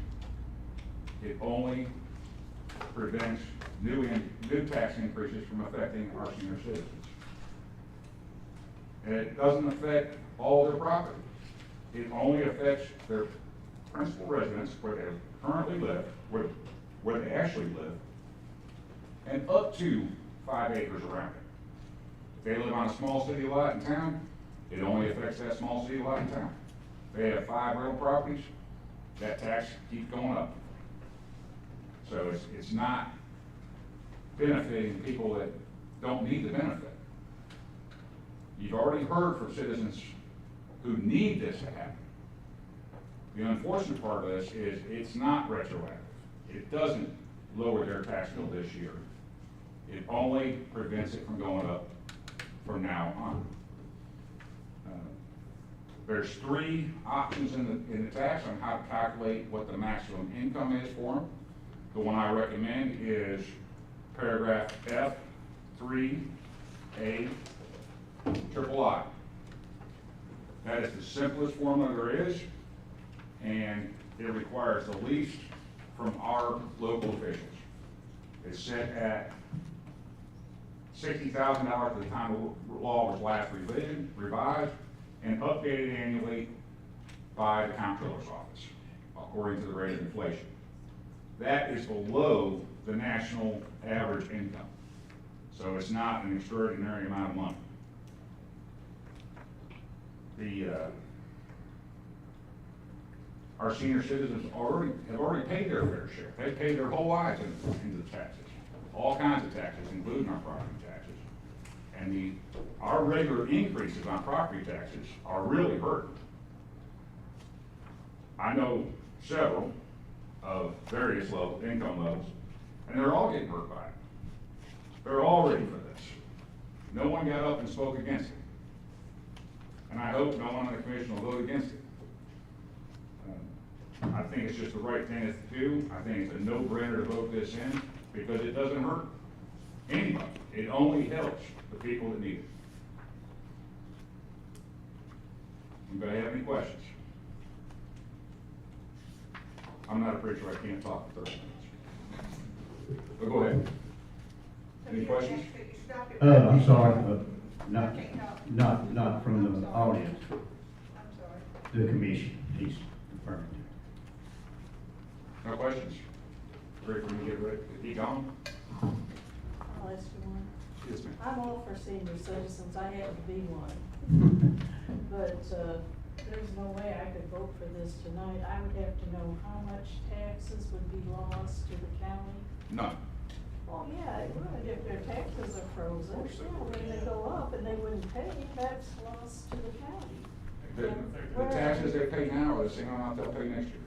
It only prevents new tax increases from affecting our senior citizens. And it doesn't affect all their property. It only affects their principal residence where they currently live, where they actually live, and up to 5 acres around it. If they live on a small city lot in town, it only affects that small city lot in town. If they have 5 rental properties, that tax keeps going up. So it's not benefiting people that don't need the benefit. You've already heard from citizens who need this to happen. The unfortunate part of this is it's not retroactive. It doesn't lower their tax bill this year. It only prevents it from going up from now on. There's 3 options in the tax on how to calculate what the maximum income is for them. The one I recommend is paragraph F3A III. That is the simplest formula there is, and it requires the least from our local officials. It's set at $60,000 for the time the law was last revised, and updated annually by the comptroller's office, according to the rate of inflation. That is below the national average income. So it's not an extraordinary amount of money. Our senior citizens have already paid their fair share. They paid their whole lives into the taxes, all kinds of taxes, including our property taxes. And our regular increases on property taxes are really hurting. I know several of various income levels, and they're all getting hurt by it. They're all ready for this. No one got up and spoke against it. And I hope no one on the commission will vote against it. I think it's just the right thing to do. I think it's a no-brainer to vote this in, because it doesn't hurt anybody. It only helps the people that need it. Anybody have any questions? I'm not a preacher, I can't talk for 30 minutes. But go ahead. Any questions? I'm sorry, not from the audience, I'm sorry. the commission, he's confirming. No questions? Ready for me to get ready? He gone? I'll ask you one. Yes, ma'am. I'm all for senior citizens, I happen to be one. But, there's no way I could vote for this tonight. I would have to know how much taxes would be lost to the county. None. Well, yeah, it would if their taxes are frozen. Of course they would. When they go up and they wouldn't pay, that's lost to the county. The taxes they pay now are the same amount they'll pay next year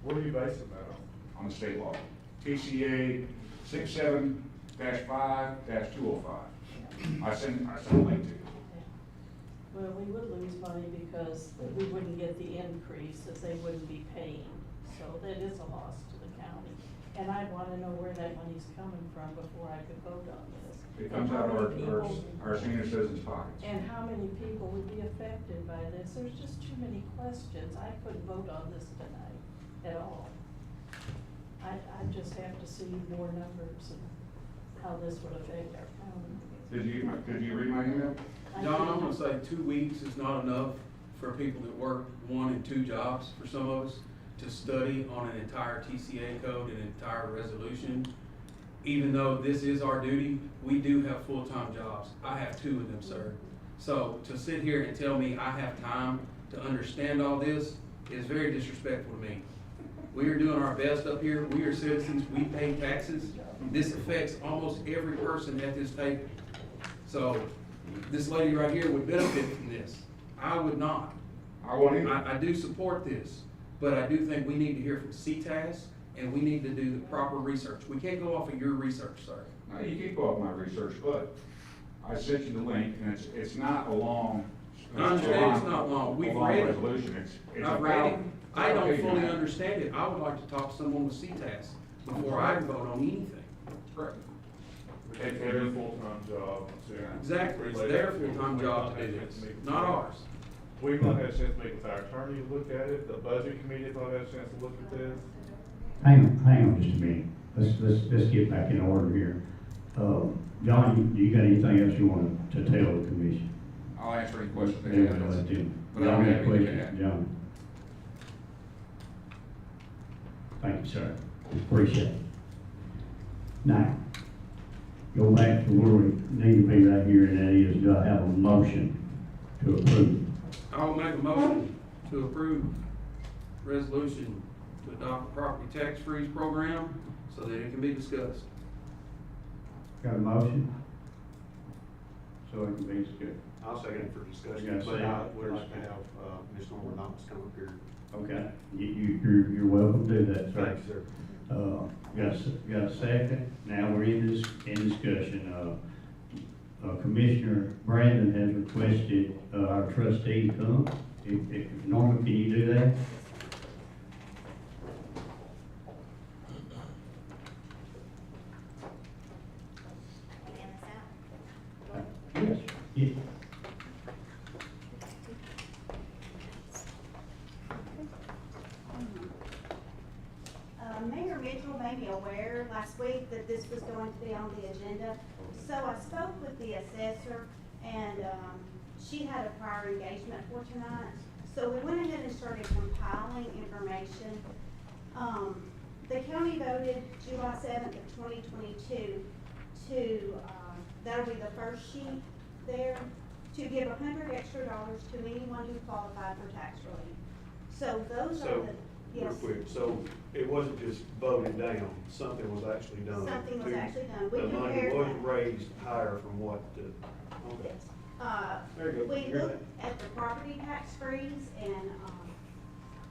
What are you basing that on? on the state law. TCA 67-5-205. I sent a link to you. Well, we would lose money because we wouldn't get the increase that they wouldn't be paying. So that is a loss to the county. And I'd wanna know where that money's coming from before I could vote on this. It comes And out how of many our people- senior citizens' pockets. And how many people would be affected by this? There's just too many questions. I couldn't vote on this tonight at all. I just have to see more numbers and how this would affect our county. Did you read my email? I John, I'm did. gonna say 2 weeks is not enough for people that work 1 and 2 jobs, for some of us, to study on an entire TCA code, an entire resolution. Even though this is our duty, we do have full-time jobs. I have 2 of them, sir. So to sit here and tell me I have time to understand all this is very disrespectful to me. We are doing our best up here. We are citizens. We pay taxes. This affects almost every person at this table. So this lady right here would benefit from this. I would not. I do support this, but I do think we need to hear from CTAS and we need to do the proper research. We can't go off of your research, sir. Now, you can go off my research, but I sent you the link, and it's not a long. I understand it's not long. We've read it. Resolution. It's I've read it. about- I don't Okay, fully Matt. understand it. I would like to talk to someone with CTAS before I vote on anything. Correct. It's their full-time job to. Exactly. It's their full-time job to do this, not ours. We've not had a chance to meet with our attorney to look at it, the budget committee has not had a chance to look at this. Hang on just a minute. Let's get back in order here. John, you got anything else you want to tell the commission? I'll answer any questions they Yeah, have. let them. But I John, don't any have anything to questions? add. John? Thank you, sir. Appreciate it. Now, go back to where we need to be right here, and that is, do I have a motion to approve? I'll make a motion to approve resolution to adopt a property tax freeze program so that it can be discussed. Got a motion? So it can be discussed. I'll second it for You discussion, got a but I second? would like to have, Ms. Norman Knox come up here. Okay, you're welcome to do that, sir. Thank you, sir. Got a second? Now we're in discussion. Commissioner Brandon has requested, our trustee to come. Norman, can you do that? Yes. Yes. Mayor Mitchell made me aware last week that this was going to be on the agenda. So I spoke with the assessor and, she had a prior engagement for tonight. So we went ahead and started compiling information. The county voted July 7th of 2022 to, that'll be the first sheet there, to give $100 extra to anyone who qualified for tax relief. So those are So, the, real yes. quick, so it wasn't just voted down, something was actually done. Something was to- actually done. We The money compared was that. raised higher from what the, okay. Very good. We Hear looked at the property tax freeze and,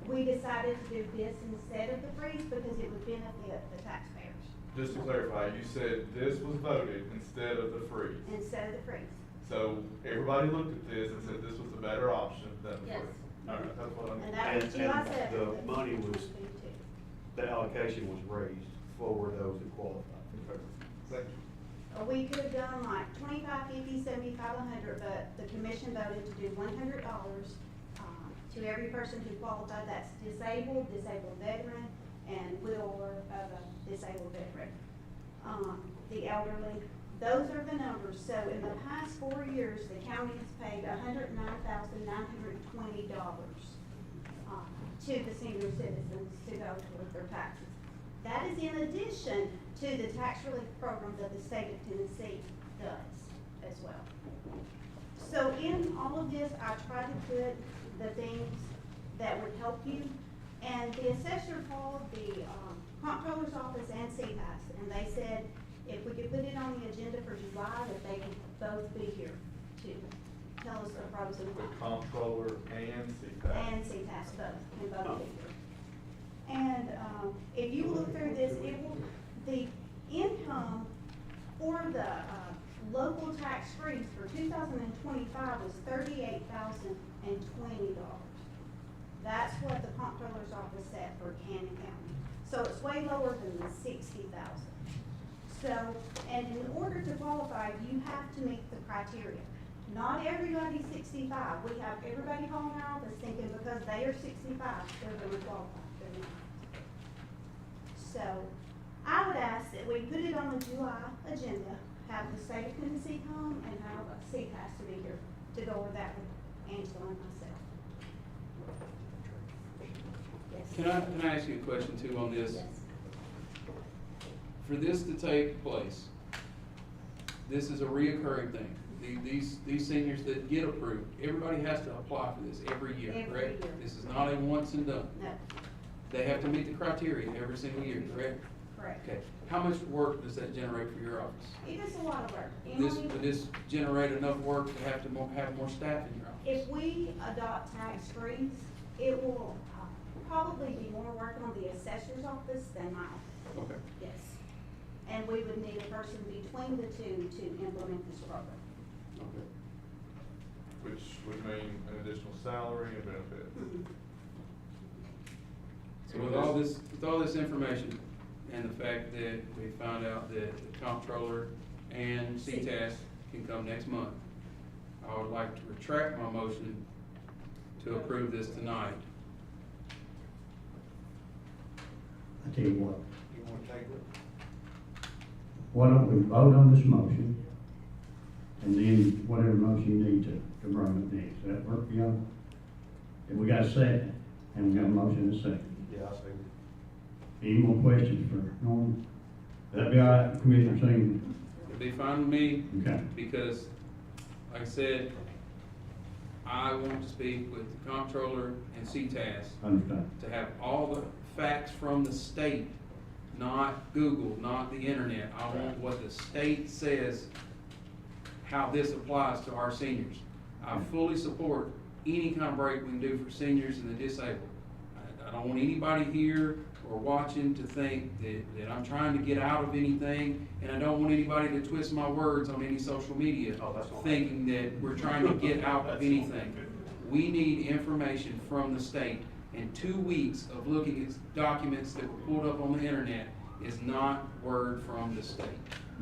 we decided to do this instead of the freeze because it would benefit the taxpayers Just to clarify, you said this was voted instead of the freeze. instead of the freeze. So everybody looked at this and said this was the better option than the Yes. freeze. All right, that's what And I'm. that was July seventh. The money was, the allocation was raised for those that qualify. Okay. Thank you. We could have done like 25, 50, 75, 100, but the commission voted to do $100 to every person who qualified. That's disabled, disabled veteran, and widower of a disabled veteran. The elderly, those are the numbers. So in the past 4 years, the county has paid $109,920 to the senior citizens to go towards their taxes. That is in addition to the tax relief program that the state of Tennessee does as well. So in all of this, I try to put the things that would help you. And the assessor called the comptroller's office and CPAS, and they said if we could put it on the agenda for July, that they could both be here to tell us their pros and The cons. comptroller and CPAS. And CPAS both, can both be here. And, if you look through this, it will, the income for the, local tax freeze for 2025 was $38,020. That's what the comptroller's office said for Cannon County. So it's way lower than the 60,000. So, and in order to qualify, you have to meet the criteria. Not everybody's 65. We have everybody calling our office thinking because they are 65, they're gonna qualify. They're not. So, I would ask that we put it on the July agenda, have the state of Tennessee come, and have CPAS to be here to go over that with Angela and myself. Yes. Can I ask you a question too on this? Yes. For this to take place, this is a reoccurring thing. These seniors that get approved, everybody has to apply for this every year, Every correct? year. This is not a once and done. No, They have to meet the criteria every single year, correct? correct. Okay. How much work does that generate for your office? It is a lot of work. Would this generate enough work to have more staff in your office? If we adopt tax freeze, it will probably be more work on the assessor's office than my office. Okay. Yes. And we would need a person between the two to implement this program. Okay. Which would mean an additional salary and benefits. So with all this information and the fact that we found out that the comptroller and CTAS can come next month, I would like to retract my motion to approve this tonight. I tell you what, You wanna take it? why don't we vote on this motion? And then whatever motion you need to bring up next, does that work for y'all? If we got a second, and we got a motion and a second. Yeah, I see. Any more questions for Norman? That'd be all right, Commissioner Singleton? It'd be fine with me, Okay. because, like I said, I want to speak with the comptroller and CTAS Understand. to have all the facts from the state, not Google, not the internet. I want what the state says, how this applies to our seniors. I fully support any kind of break we can do for seniors and the disabled. I don't want anybody here or watching to think that I'm trying to get out of anything, and I don't want anybody to twist my words on any social media, thinking that we're trying to get out of anything. We need information from the state, and 2 weeks of looking at documents that were pulled up on the internet is not word from the state.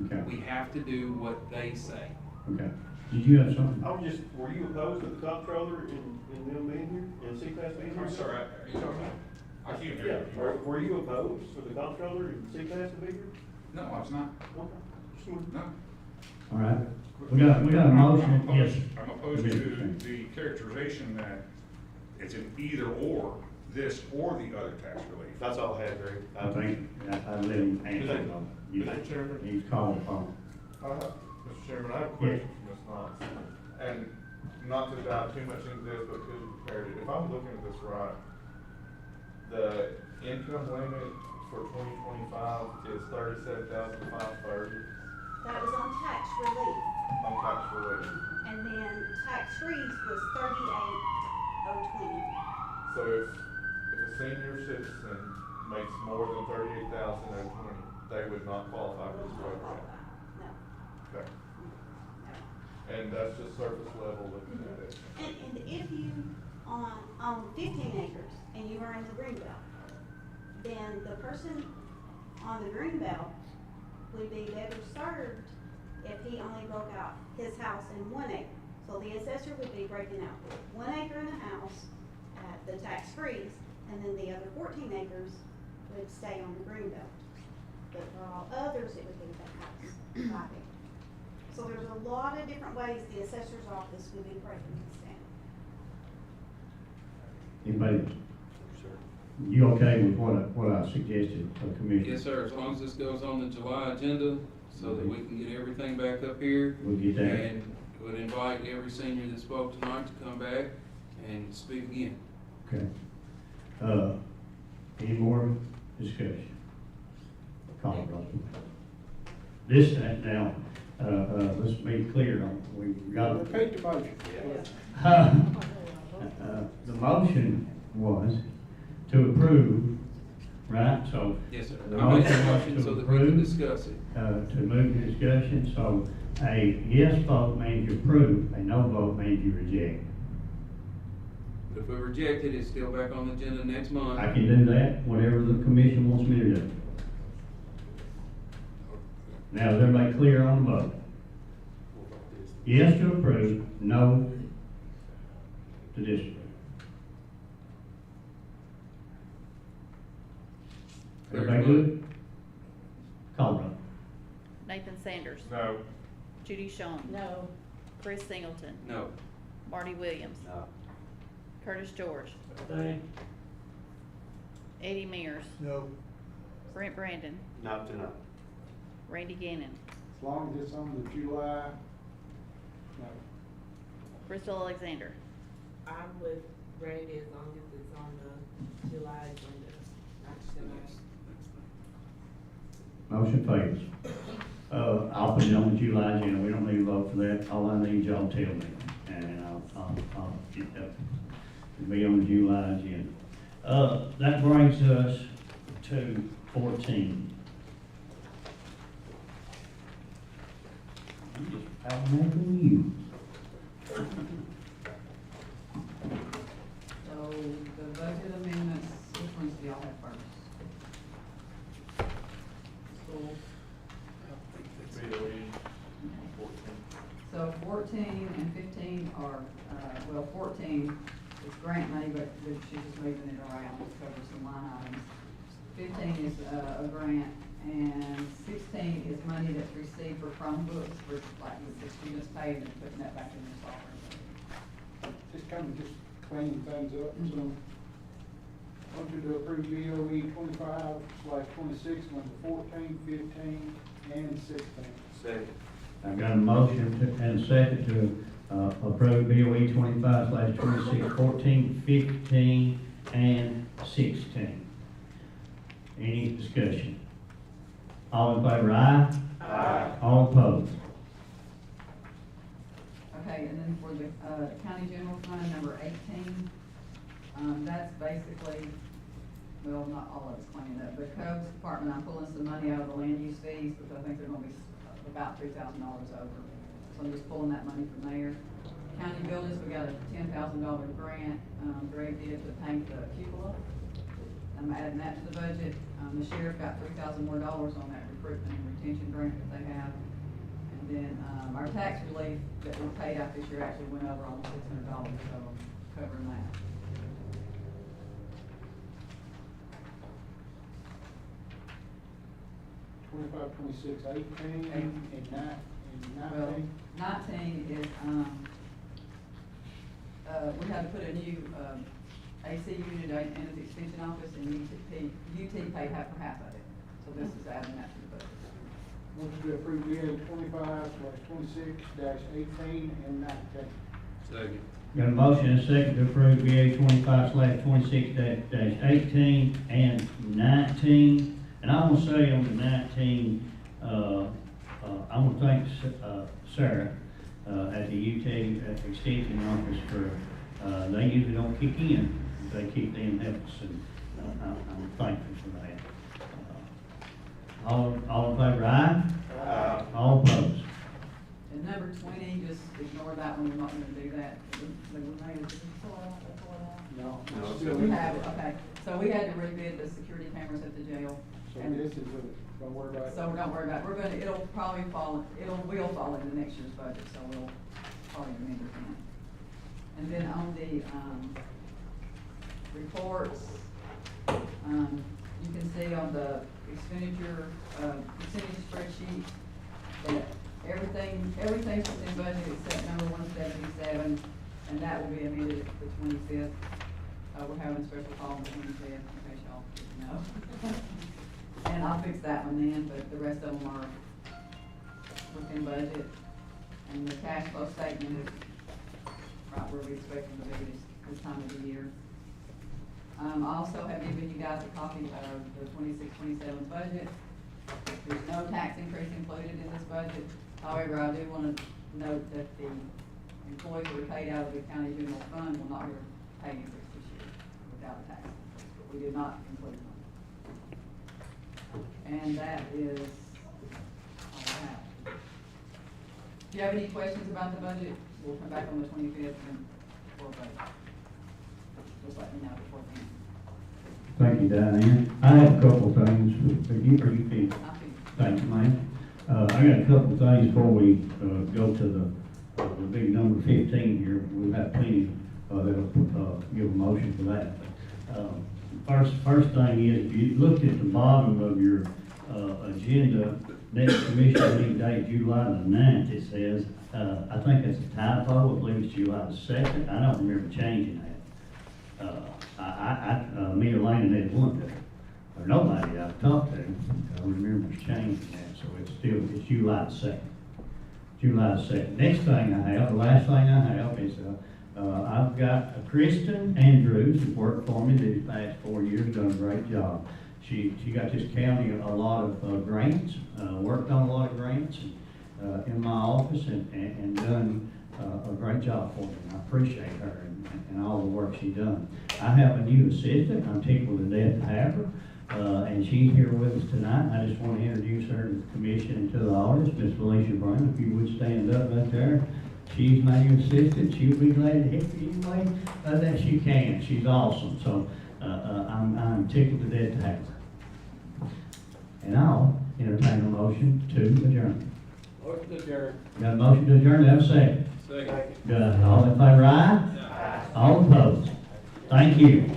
Okay. We have to do what they say. Okay. Did you have something? I was just, were you opposed to the comptroller and them being here, and CPAS being here? I'm sorry, are you talking about? I can't hear Yeah, you. were you opposed for the comptroller and CPAS to be here? No, I was not. Okay. Just wanted- No. All right. We got a motion, yes. I'm opposed to the characterization that it's an either or, this or the other tax relief. That's all I had, Greg. I think, I let him answer Thank it. you. Mr. Chairman? He's called upon. Mr. Chairman, I have a question for Ms. Knox, and not to dive too much into this, but because you prepared it, if I'm looking at this right, the income limit for 2025 is $37,530 That was on tax relief, on tax relief. and then tax freeze was 38,020. So if a senior citizen makes more than $38,020, they would not qualify for this program? No, Okay, no. and that's just surface level looking at it. And if you on 15 acres and you are in the green belt, then the person on the green belt would be better served if he only broke out his house in 1 acre. So the assessor would be breaking out 1 acre in the house at the tax freeze, and then the other 14 acres would stay on the green belt. But for all others, it would be the house, 5 acres. So there's a lot of different ways the assessor's office would be breaking this down. Anybody? You okay with what I suggested, Commissioner? Yes, sir, as long as this goes on the July agenda, so that we can get everything back up here. We'll get that. And would invite every senior that spoke tonight to come back and speak again. Okay. Any more discussion? Call it, Russell. This, now, let's be clear on, we got. Repeat the motion. The motion was to approve, right? So. Yes, sir. The I made the was motion to so that we can approve, discuss it. To move the discussion, so a yes vote means you approve, a no vote means you reject. But if we reject it, it's still back on the agenda next month. I can do that, whatever the commission wants me to do. Now, is everybody clear on the vote? Yes to approve, no to disapprove. Everybody good? Call roll. Nathan Sanders. No. Judy Shawn. No. Chris Singleton. No. Marty Williams. No. Curtis George. Eddie Mears. No. Brent Brandon. Not tonight. Randy Gannon. As long as it's on the July, no. Crystal Alexander. I'm with Randy as long as it's on the July agenda, not tonight. Motion fails. I'll put it on the July agenda, we don't need a vote for that, all I need y'all to tell me, and I'll get that, it'll be on the July agenda. That brings us to 14. I'm just outmaking you. So the budget amendments, which ones do y'all have first? School. BOE, 14. So 14 and 15 are, well, 14 is grant money, but she's just moving it around to cover some line items. 15 is a grant, and 16 is money that's received for Chromebooks, for like the students paid and putting that back in the software. Just kind of just clean things up, so. Motion to approve BOE 25/26, number 14, 15, and 16. Second. I've got a motion and a second to approve BOE 25/26, 14, 15, and 16. Any discussion? All in favor, aye? Aye. All opposed? Okay, and then for the county general fund, number 18, that's basically, well, not all of it's cleaning up. The codes department, I'm pulling some money out of the land use fees because I think they're gonna be about $3,000 over. So I'm just pulling that money from there. County buildings, we got a $10,000 grant, Greg did to paint the cupola. I'm adding that to the budget. The sheriff got $3,000 more on that recruitment and retention grant that they have. And then, our tax relief that we paid out this year actually went over almost $600, so I'm covering that. 25, 26, 18, and 19. 19 is, we had to put a new, AC unit in the extension office, and UT paid half of it. So this is adding that to the budget. Motion to approve BA 25/26-18 and 19. Second. Got a motion and a second to approve BA 25/26-18 and 19. And I want to say on the 19, I want to thank Sarah at the UT Extension Office for, they usually don't kick in, they kick in and help us, and I'm thankful for that. All in favor, aye? Aye. All opposed? And number 20, just ignore that one, we're not gonna do that. actually, we made it, did we pull it out, they pull it out? No. No, it's it's still- We have it, okay, so we had to rebid the security cameras at the jail. So and- this is don't worry about it. So don't worry about it, we're gonna, it'll probably fall, will fall into next year's budget, so we'll probably amend it then. And then on the, reports, you can see on the expenditure, percentage spreadsheet that everything's within budget except number 177, and that will be amended the 25th. We're having a special call on the 25th, in case y'all didn't know. And I'll fix that one then, but the rest of them are within budget. And the cash flow statement is right where we expect them to be this time of the year. I also have given you guys a copy of the 26-27 budget. There's no tax increase included in this budget. However, I do want to note that the employees who are paid out of the county general fund will not get a pay increase this year without a tax increase, but we did not include them. And that is all I have. If you have any questions about the budget, we'll come back on the 25th and we'll vote. Just let me know before then. Thank you, Diane. I have a couple of things. Are you finished? I'll be- Thanks, ma'am. I got a couple of things before we, go to the big number 15 here. We'll have plenty, that'll, give a motion for that. First thing is, if you look at the bottom of your, agenda, next commission meeting date, July the 9th, it says, I think that's a typo, I believe it's July the 2nd. I don't remember changing that. Me or Lane had one day, or nobody I've talked to, remembers changing that, so it's July the 2nd. July the 2nd. Next thing I have, the last thing I have is, I've got Kristen Andrews, who's worked for me these past 4 years, done a great job. She got this county a lot of grants, worked on a lot of grants in my office and done a great job for me. I appreciate her and all the work she done. I have a new assistant. I'm tickled to death to have her, and she's here with us tonight. I just want to introduce her to the commission and to the audience. Miss Felicia Brown, if you would stand up right there. She's my new assistant. She'll be glad to help you any way that she can. She's awesome. So I'm tickled to death to have her. And I'll entertain a motion to adjourn. Motion to adjourn. Got a motion to adjourn, have a second. Second. Good. All in favor, aye? All opposed? Thank you.